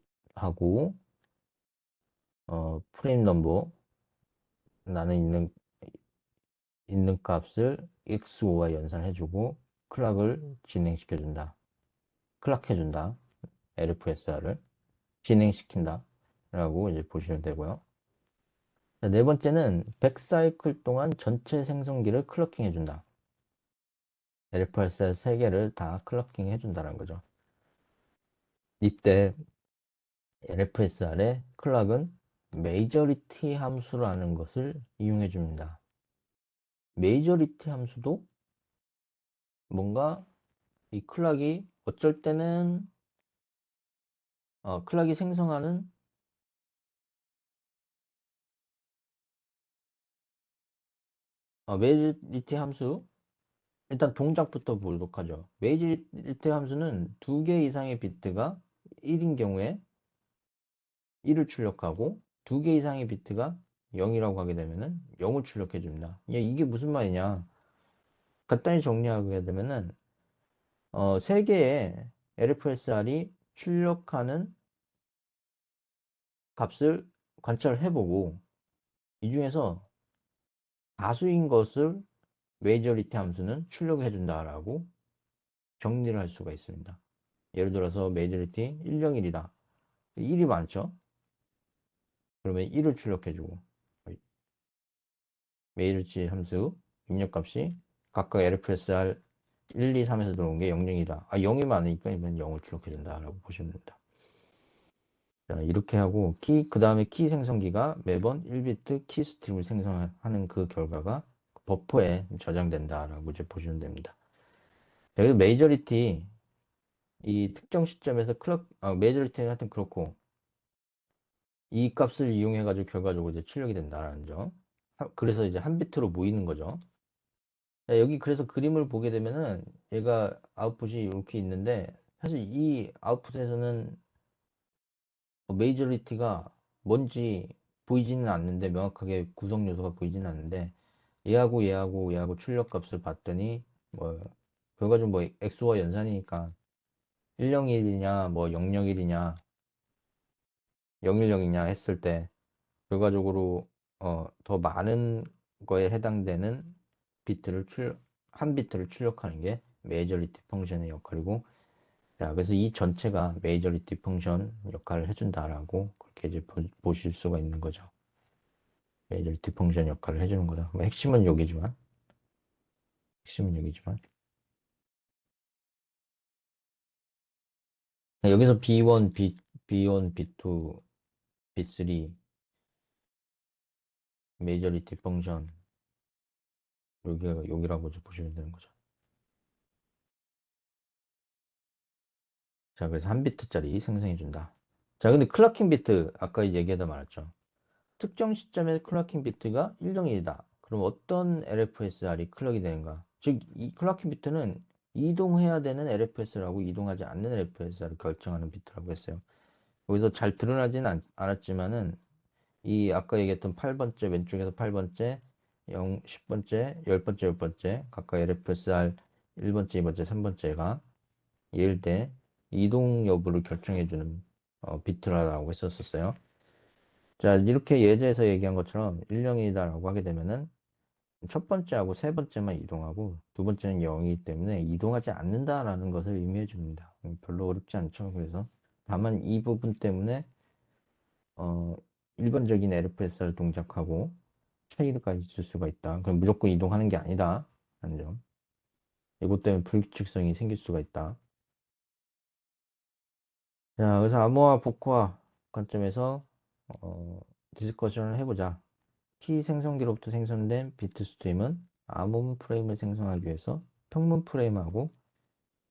A: 프레임 넘버 나는 있는 값을 x5와 연산해주고 클락을 진행시켜준다. 클락해준다. LFSR을 진행시킨다. 라고 이제 보시면 되고요. 자, 네 번째는 100사이클 동안 전체 생성기를 클러킹 해준다. LFSR 3개를 다 클러킹 해준다는 거죠. 이때 LFSR의 클락은 메이저리티 함수라는 것을 이용해 줍니다. 메이저리티 함수도 뭔가 이 클락이 어쩔 때는 클락이 생성하는 메이저리티 함수 일단 동작부터 보도록 하죠. 메이저리티 함수는 2개 이상의 비트가 1인 경우에 1을 출력하고 2개 이상의 비트가 0이라고 하게 되면은 0을 출력해 줍니다. 이게 무슨 말이냐? 간단히 정리하게 되면은 3개의 LFSR이 출력하는 값을 관찰해보고 이 중에서 다수인 것을 메이저리티 함수는 출력해 준다라고 정리를 할 수가 있습니다. 예를 들어서 메이저리티 101이다. 1이 많죠? 그러면 1을 출력해주고 메이저리티 함수 입력값이 각각 LFSR 1, 2, 3에서 들어온 게 0, 0이다. 0이 많으니까 이번 0을 출력해 준다라고 보시면 됩니다. 자, 이렇게 하고 그 다음에 키 생성기가 매번 1비트 키 스트림을 생성하는 그 결과가 버퍼에 저장된다라고 이제 보시면 됩니다. 여기서 메이저리티 이 특정 시점에서 메이저리티는 하여튼 그렇고 이 값을 이용해 가지고 결과적으로 이제 출력이 된다라는 점. 그래서 이제 한 비트로 모이는 거죠. 자, 여기 그래서 그림을 보게 되면은 얘가 아웃풋이 이렇게 있는데 사실 이 아웃풋에서는 메이저리티가 뭔지 보이지는 않는데 명확하게 구성 요소가 보이지는 않는데 얘하고 출력 값을 봤더니 뭐 결과적으로 뭐 XO와 연산이니까 101이냐 뭐 001이냐 010이냐 했을 때 결과적으로 더 많은 거에 해당되는 비트를 한 비트를 출력하는 게 메이저리티 펑션의 역할이고, 자, 그래서 이 전체가 메이저리티 펑션 역할을 해준다라고 그렇게 이제 보실 수가 있는 거죠. 메이저리티 펑션 역할을 해주는 거다. 뭐 핵심은 여기지만. 여기서 B1, B1, B2, B3 메이저리티 펑션 여기라고 보시면 되는 거죠. 자, 그래서 한 비트짜리 생성해준다. 자, 근데 클럭킹 비트, 아까 얘기하다 말았죠. 특정 시점에 클럭킹 비트가 일정이다. 그럼 어떤 LFSR이 클럭이 되는가? 즉, 이 클럭킹 비트는 이동해야 되는 LFSR하고 이동하지 않는 LFSR을 결정하는 비트라고 했어요. 여기서 잘 드러나지는 않았지만은, 이 아까 얘기했던 8번째, 왼쪽에서 8번째, 10번째, 10번째, 10번째, 각각 LFSR 1번째, 2번째, 3번째가 얘일 때 이동 여부를 결정해주는 비트라고 했었어요. 자, 이렇게 예제에서 얘기한 것처럼 1, 0이다라고 하게 되면은 첫 번째하고 세 번째만 이동하고 두 번째는 0이기 때문에 이동하지 않는다라는 것을 의미해 줍니다. 별로 어렵지 않죠. 그래서 다만 이 부분 때문에 어, 일반적인 LFSR 동작하고 차이가 있을 수가 있다. 그럼 무조건 이동하는 게 아니다. 라는 점. 이것 때문에 불규칙성이 생길 수가 있다. 자, 그래서 암호화, 복호화 관점에서 어, 디스커션을 해보자. 키 생성기로부터 생성된 비트 스트림은 암호문 프레임을 생성하기 위해서 평문 프레임하고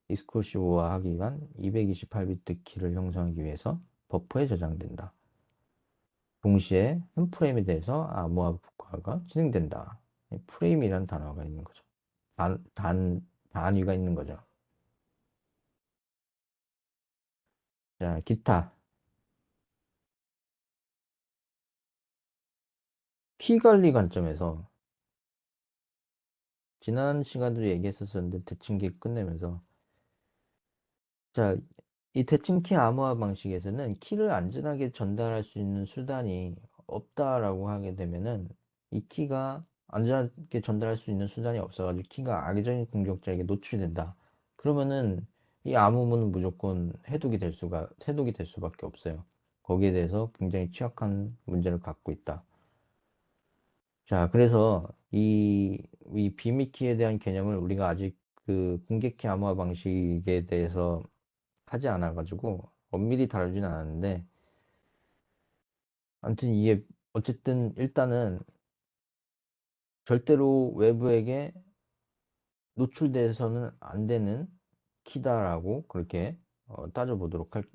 A: 익스클루시브화하기 위한 228비트 키를 형성하기 위해서 버퍼에 저장된다. 동시에 한 프레임에 대해서 암호화 복호화가 진행된다. 프레임이란 단어가 있는 거죠. 단위가 있는 거죠. 자, 기타. 키 관리 관점에서 지난 시간도 얘기했었는데 대칭기 끝내면서, 자, 이 대칭키 암호화 방식에서는 키를 안전하게 전달할 수 있는 수단이 없다라고 하게 되면은 이 키가 안전하게 전달할 수 있는 수단이 없어가지고 키가 악의적인 공격자에게 노출이 된다. 그러면은 이 암호문은 무조건 해독이 될 수밖에 없어요. 거기에 대해서 굉장히 취약한 문제를 갖고 있다. 자, 그래서 이 비밀키에 대한 개념을 우리가 아직 그 공개키 암호화 방식에 대해서 하지 않아가지고 엄밀히 다루지는 않았는데, 아무튼 이게 어쨌든 일단은 절대로 외부에게 노출돼서는 안 되는 키다라고 그렇게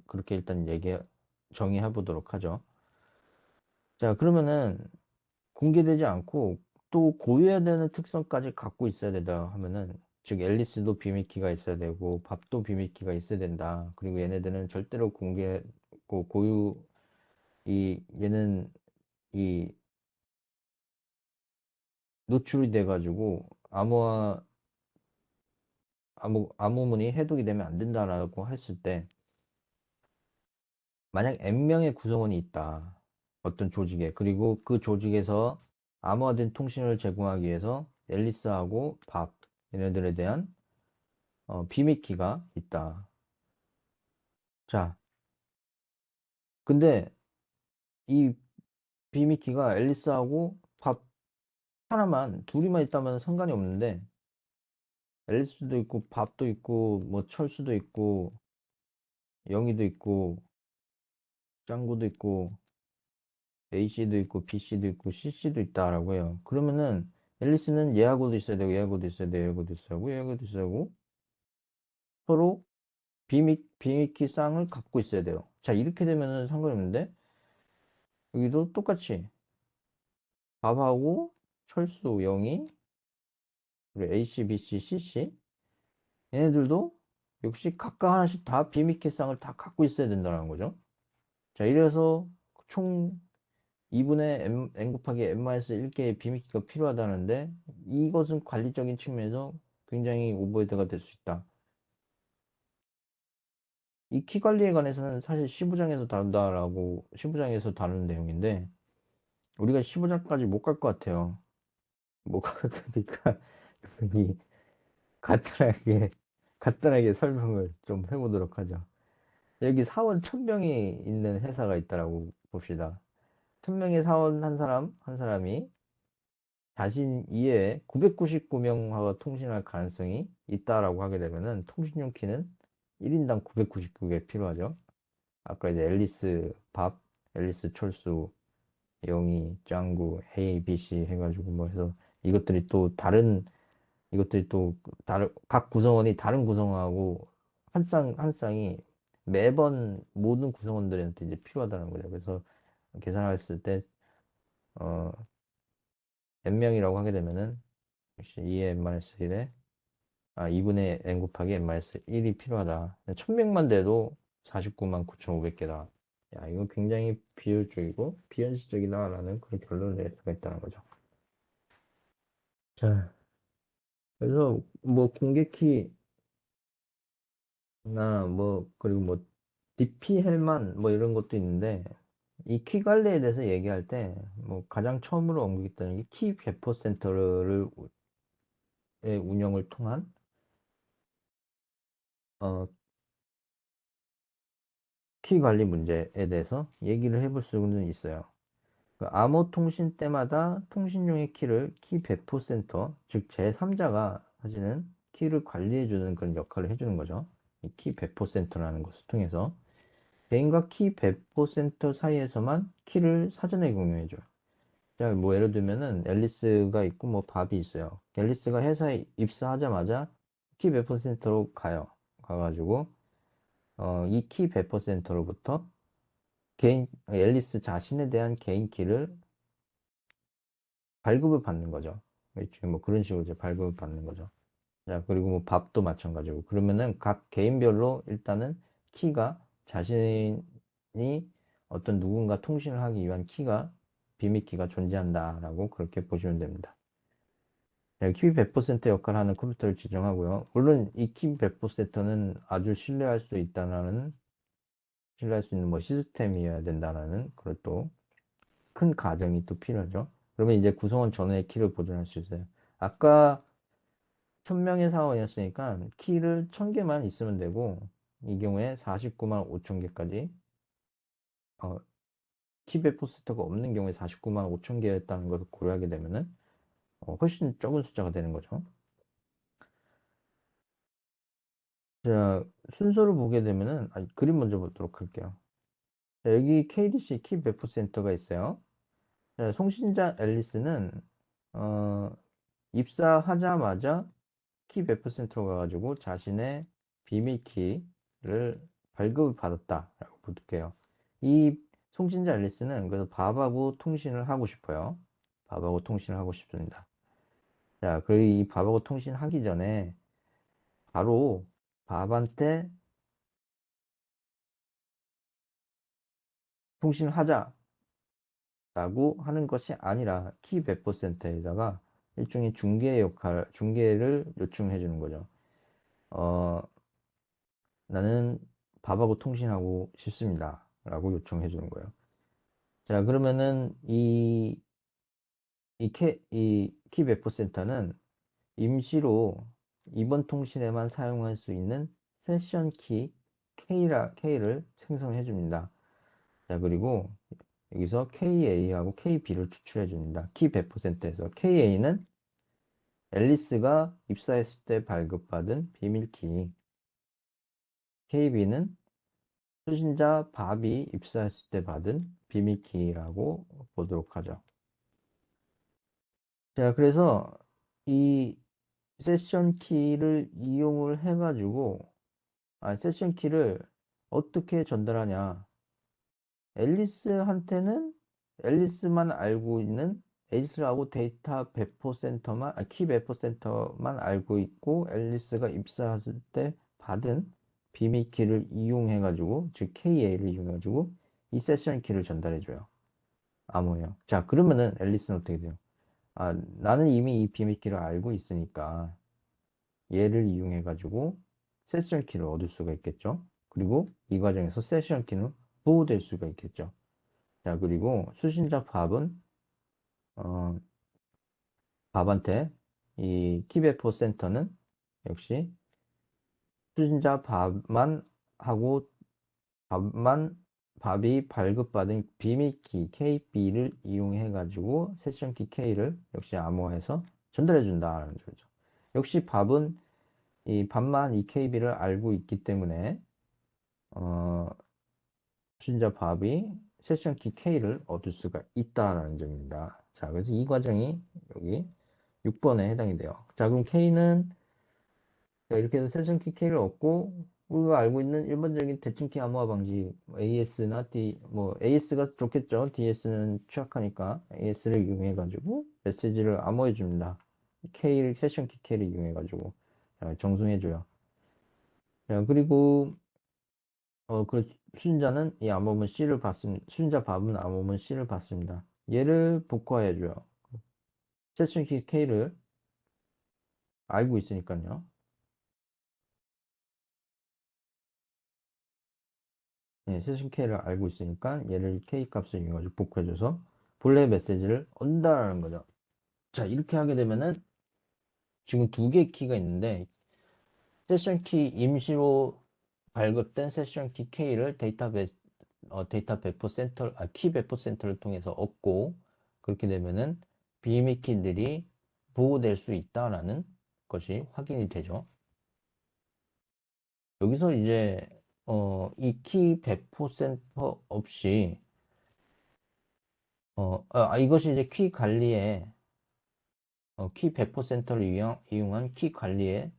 A: 그렇게 일단 정의해 보도록 하죠. 자, 그러면은 공개되지 않고 또 고유해야 되는 특성까지 갖고 있어야 된다 하면은, 즉 앨리스도 비밀키가 있어야 되고 밥도 비밀키가 있어야 된다. 그리고 얘네들은 절대로 고유, 얘는 이 노출이 돼가지고 암호문이 해독이 되면 안 된다라고 했을 때, 만약 N명의 구성원이 있다. 어떤 조직에. 그리고 그 조직에서 암호화된 통신을 제공하기 위해서 앨리스하고 밥, 얘네들에 대한 비밀키가 있다. 자, 근데 이 비밀키가 앨리스하고 밥 둘이만 있다면 상관이 없는데, 앨리스도 있고 밥도 있고 뭐 철수도 있고 영희도 있고 짱구도 있고 A씨도 있고 B씨도 있고 C씨도 있다라고 해요. 그러면은 앨리스는 얘하고도 있어야 되고 얘하고도 있어야 되고 얘하고도 있어야 되고 얘하고도 있어야 되고 서로 비밀키 쌍을 갖고 있어야 돼요. 자, 이렇게 되면은 상관이 없는데, 여기도 똑같이 밥하고 철수, 영희, 그리고 A씨, B씨, C씨, 얘네들도 역시 각각 하나씩 다 비밀키 쌍을 다 갖고 있어야 된다는 거죠. 자, 이래서 총 2분의 n 곱하기 n-1개의 비밀키가 필요하다는데, 이것은 관리적인 측면에서 굉장히 오버헤드가 될 수 있다. 이 키 관리에 관해서는 사실 15장에서 다룬다라고 15장에서 다루는 내용인데 우리가 15장까지 못 갈 것 같아요. 못 가니까 이 간단하게 간단하게 설명을 좀 해보도록 하죠. 여기 사원 1000명이 있는 회사가 있다라고 봅시다. 1000명의 사원 한 사람이 자신 이외에 999명하고 통신할 가능성이 있다라고 하게 되면은 통신용 키는 1인당 999개 필요하죠. 아까 이제 앨리스 밥, 앨리스 철수, 영희, 짱구, A, B, C 해가지고 뭐 해서 이것들이 또 다른 이것들이 또 다른 각 구성원이 다른 구성하고 한 쌍이 매번 모든 구성원들한테 이제 필요하다는 거죠. 그래서 계산했을 때 어, n명이라고 하게 되면은 역시 2의 n-1에 2분의 n 곱하기 n-1이 필요하다. 1000명만 돼도 49만 9,500개다. 야, 이거 굉장히 비효율적이고 비현실적이다라는 그런 결론을 낼 수가 있다는 거죠. 자, 그래서 뭐 공개키나 뭐 그리고 뭐 DP 헬만 뭐 이런 것도 있는데 이 키 관리에 대해서 얘기할 때 뭐 가장 처음으로 언급했던 게키 배포 센터를 의 운영을 통한 어, 키 관리 문제에 대해서 얘기를 해볼 수는 있어요. 그 암호 통신 때마다 통신용의 키를 키 배포 센터, 즉 제3자가 사실은 키를 관리해주는 그런 역할을 해주는 거죠. 이 키 배포 센터라는 것을 통해서 개인과 키 배포 센터 사이에서만 키를 사전에 공유해줘요. 자, 뭐 예를 들면은 앨리스가 있고 뭐 밥이 있어요. 앨리스가 회사에 입사하자마자 키 배포 센터로 가요. 가가지고 이 키 배포 센터로부터 앨리스 자신에 대한 개인 키를 발급을 받는 거죠. 지금 뭐 그런 식으로 이제 발급을 받는 거죠. 자, 그리고 뭐 밥도 마찬가지고. 그러면은 각 개인별로 일단은 키가 자신이 어떤 누군가 통신을 하기 위한 키가, 비밀 키가 존재한다라고 그렇게 보시면 됩니다. 키 100% 역할을 하는 컴퓨터를 지정하고요. 물론 이 키 100%는 아주 신뢰할 수 있는 뭐 시스템이어야 된다라는 그런 또 큰 가정이 또 필요하죠. 그러면 이제 구성원 전원의 키를 보존할 수 있어요. 아까 1000명의 사원이었으니까 키를 1000개만 있으면 되고 이 경우에 49만 5천 개까지 어, 키배 포스터가 없는 경우에 49만 5천 개였다는 것을 고려하게 되면은 훨씬 적은 숫자가 되는 거죠. 자, 순서를 보게 되면은 그림 먼저 보도록 할게요. 자, 여기 KDC 키 배포 센터가 있어요. 자, 송신자 앨리스는 어, 입사하자마자 키 100%로 가가지고 자신의 비밀 키를 발급을 받았다라고 볼게요. 이 송신자 앨리스는 그래서 밥하고 통신을 하고 싶어요. 밥하고 통신을 하고 싶습니다. 자, 그리고 이 밥하고 통신하기 전에 바로 밥한테 통신하자라고 하는 것이 아니라 키 100%에다가 일종의 중계를 요청해 주는 거죠. 어, 나는 밥하고 통신하고 싶습니다. 라고 요청해 주는 거예요. 자, 그러면은 이 키베포 센터는 임시로 이번 통신에만 사용할 수 있는 세션 키 K를 생성해 줍니다. 자, 그리고 여기서 KA하고 KB를 추출해 줍니다. 키 100%에서 KA는 앨리스가 입사했을 때 발급받은 비밀키, KB는 수신자 밥이 입사했을 때 받은 비밀키라고 보도록 하죠. 자, 그래서 이 세션 키를 이용을 해가지고, 세션 키를 어떻게 전달하냐. 앨리스한테는 앨리스만 알고 있는 앨리스하고 데이터 배포 센터만, 키 배포 센터만 알고 있고, 앨리스가 입사했을 때 받은 비밀 키를 이용해가지고, 즉 KA를 이용해가지고, 이 세션 키를 전달해줘요. 암호예요. 자, 그러면은 앨리스는 어떻게 돼요? 나는 이미 이 비밀 키를 알고 있으니까, 얘를 이용해 가지고 세션 키를 얻을 수가 있겠죠. 그리고 이 과정에서 세션 키는 보호될 수가 있겠죠. 자, 그리고 수신자 밥은 어, 밥한테 이 키베포 센터는 역시 수신자 밥만 하고 밥만 밥이 발급받은 비밀키 KB를 이용해 가지고 세션키 K를 역시 암호화해서 전달해 준다는 거죠. 역시 밥은 이 밥만 이 KB를 알고 있기 때문에 어, 수신자 밥이 세션키 K를 얻을 수가 있다라는 점입니다. 자, 그래서 이 과정이 여기 6번에 해당이 돼요. 자, 그럼 K는 이렇게 해서 세션키 K를 얻고 우리가 알고 있는 일반적인 대칭키 암호화 방식 AS나 뭐 AS가 좋겠죠. DS는 취약하니까 AS를 이용해 가지고 메시지를 암호해 줍니다. K를 세션키 K를 이용해 가지고 정송해 줘요. 그리고 그 수신자는 이 암호문 C를 받습니다. 수신자 밥은 암호문 C를 받습니다. 얘를 복화해 줘요. 세션키 K를 알고 있으니까요. 네, 세션 K를 알고 있으니까 얘를 K 값을 이용해서 복구해줘서 본래 메시지를 얻는다라는 거죠. 자, 이렇게 하게 되면은 지금 두 개의 키가 있는데 세션 키 임시로 발급된 세션 키 K를 데이터 배포 센터, 키 배포 센터를 통해서 얻고 그렇게 되면은 비밀 키들이 보호될 수 있다라는 것이 확인이 되죠. 여기서 이제 이 키 배포 센터 없이 이것이 이제 키 관리에, 키 100%를 이용한 키 관리에,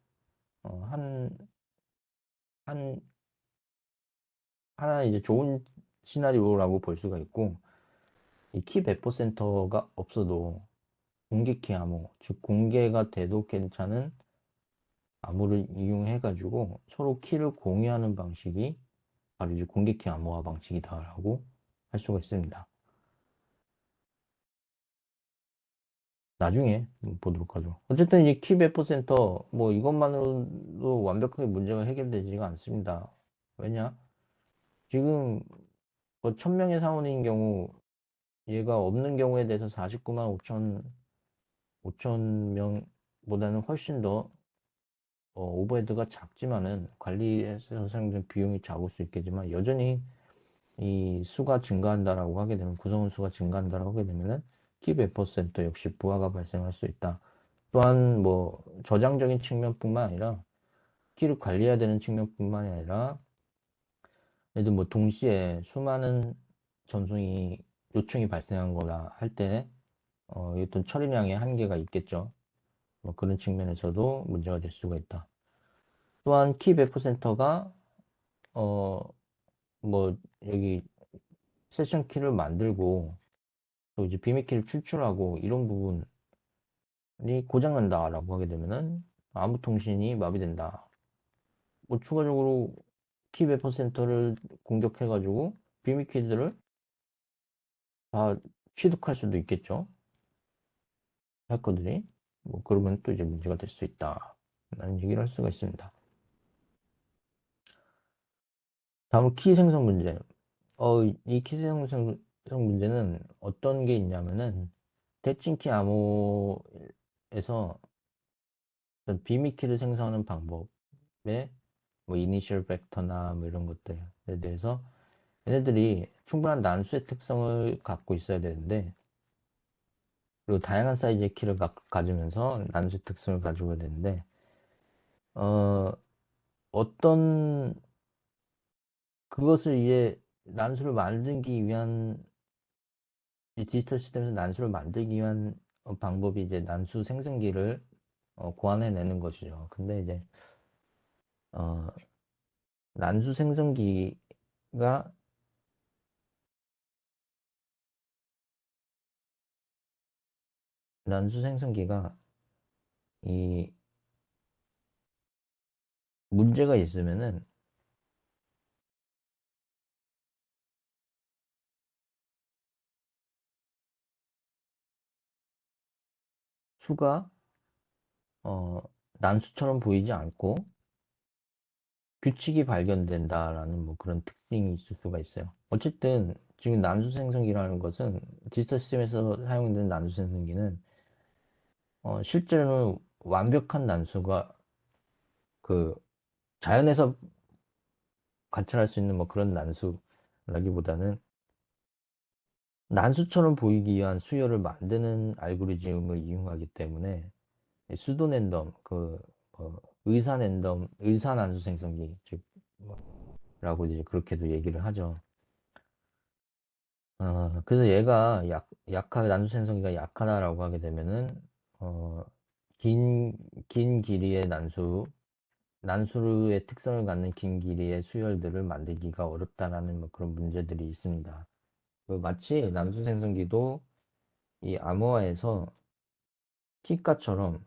A: 한, 한, 하나 이제 좋은 시나리오라고 볼 수가 있고, 이 키 100%가 없어도 공개 키 암호, 즉 공개가 돼도 괜찮은 암호를 이용해가지고 서로 키를 공유하는 방식이 바로 이제 공개 키 암호화 방식이다라고 할 수가 있습니다. 나중에 보도록 하죠. 어쨌든 이 키 배포 센터 뭐 이것만으로도 완벽하게 문제가 해결되지가 않습니다. 왜냐? 지금 뭐 1000명의 사원인 경우 얘가 없는 경우에 대해서 49만 5천 명보다는 훨씬 더 오버헤드가 작지만은 관리에서 사용되는 비용이 작을 수 있겠지만 여전히 이 수가 증가한다라고 하게 되면 구성원 수가 증가한다라고 하게 되면은 키 배포 센터 역시 부하가 발생할 수 있다. 또한 뭐 저장적인 측면뿐만 아니라 키를 관리해야 되는 측면뿐만 아니라 예를 들어 뭐 동시에 수많은 전송이 요청이 발생한 거나 할 때 어떤 처리량의 한계가 있겠죠. 뭐 그런 측면에서도 문제가 될 수가 있다. 또한 키 배포 센터가 어 뭐 여기 세션 키를 만들고 또 이제 비밀 키를 출출하고 이런 부분이 고장난다라고 하게 되면은 암호 통신이 마비된다. 뭐 추가적으로 키 배포 센터를 공격해가지고 비밀 키들을 다 취득할 수도 있겠죠. 해커들이. 뭐 그러면 또 이제 문제가 될 수 있다. 라는 얘기를 할 수가 있습니다. 다음으로 키 생성 문제. 이 키 생성 문제는 어떤 게 있냐면은 대칭키 암호에서 어떤 비밀 키를 생성하는 방법에 뭐 이니셜 벡터나 뭐 이런 것들에 대해서 얘네들이 충분한 난수의 특성을 갖고 있어야 되는데 그리고 다양한 사이즈의 키를 가지면서 난수 특성을 가지고 되는데 어, 어떤 그것을 이제 난수를 만들기 위한 이 디지털 시스템에서 난수를 만들기 위한 방법이 이제 난수 생성기를 고안해내는 것이죠. 근데 이제 어, 난수 생성기가 난수 생성기가 이 문제가 있으면은 수가 어, 난수처럼 보이지 않고 규칙이 발견된다라는 뭐 그런 특징이 있을 수가 있어요. 어쨌든 지금 난수 생성기라는 것은 디지털 시스템에서 사용되는 난수 생성기는 실제로는 완벽한 난수가 그 자연에서 관찰할 수 있는 뭐 그런 난수라기보다는 난수처럼 보이기 위한 수열을 만드는 알고리즘을 이용하기 때문에 수도 랜덤 의사 랜덤 의사 난수 생성기 즉라고 이제 그렇게도 얘기를 하죠. 그래서 얘가 난수 생성기가 약하다라고 하게 되면은 어, 긴 길이의 난수의 특성을 갖는 긴 길이의 수열들을 만들기가 어렵다라는 뭐 그런 문제들이 있습니다. 마치 난수 생성기도 이 암호화에서 키값처럼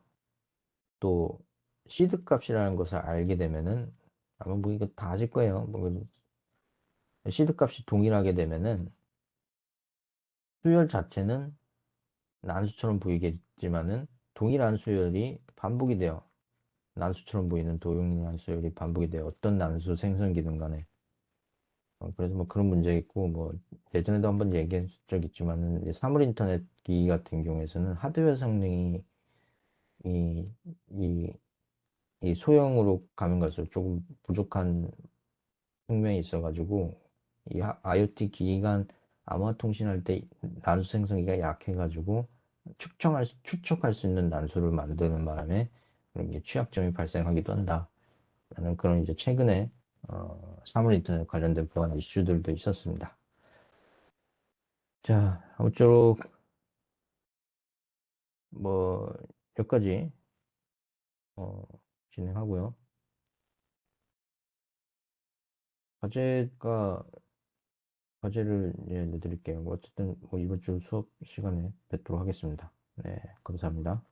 A: 또 시드 값이라는 것을 알게 되면은 아마 뭐 이거 다 아실 거예요. 뭐 시드 값이 동일하게 되면은 수열 자체는 난수처럼 보이겠지만은 동일한 수열이 반복이 돼요. 난수처럼 보이는 동일한 수열이 반복이 돼요. 어떤 난수 생성기든 간에. 그래서 뭐 그런 문제 있고 뭐 예전에도 한번 얘기한 적 있지만은 이 사물 인터넷 기기 같은 경우에서는 하드웨어 성능이 이, 이, 이 소형으로 가면 갈수록 조금 부족한 측면이 있어가지고 IoT 기기 간 암호화 통신할 때 난수 생성기가 약해가지고 추측할 수 있는 난수를 만드는 바람에 그런 게 취약점이 발생하기도 한다. 라는 그런 이제 최근에 사물 인터넷 관련된 보안 이슈들도 있었습니다. 자, 아무쪼록 뭐 여기까지 어, 진행하고요. 과제가 과제를 이제 내드릴게요. 뭐 어쨌든 뭐 이번 주 수업 시간에 뵙도록 하겠습니다. 네, 감사합니다.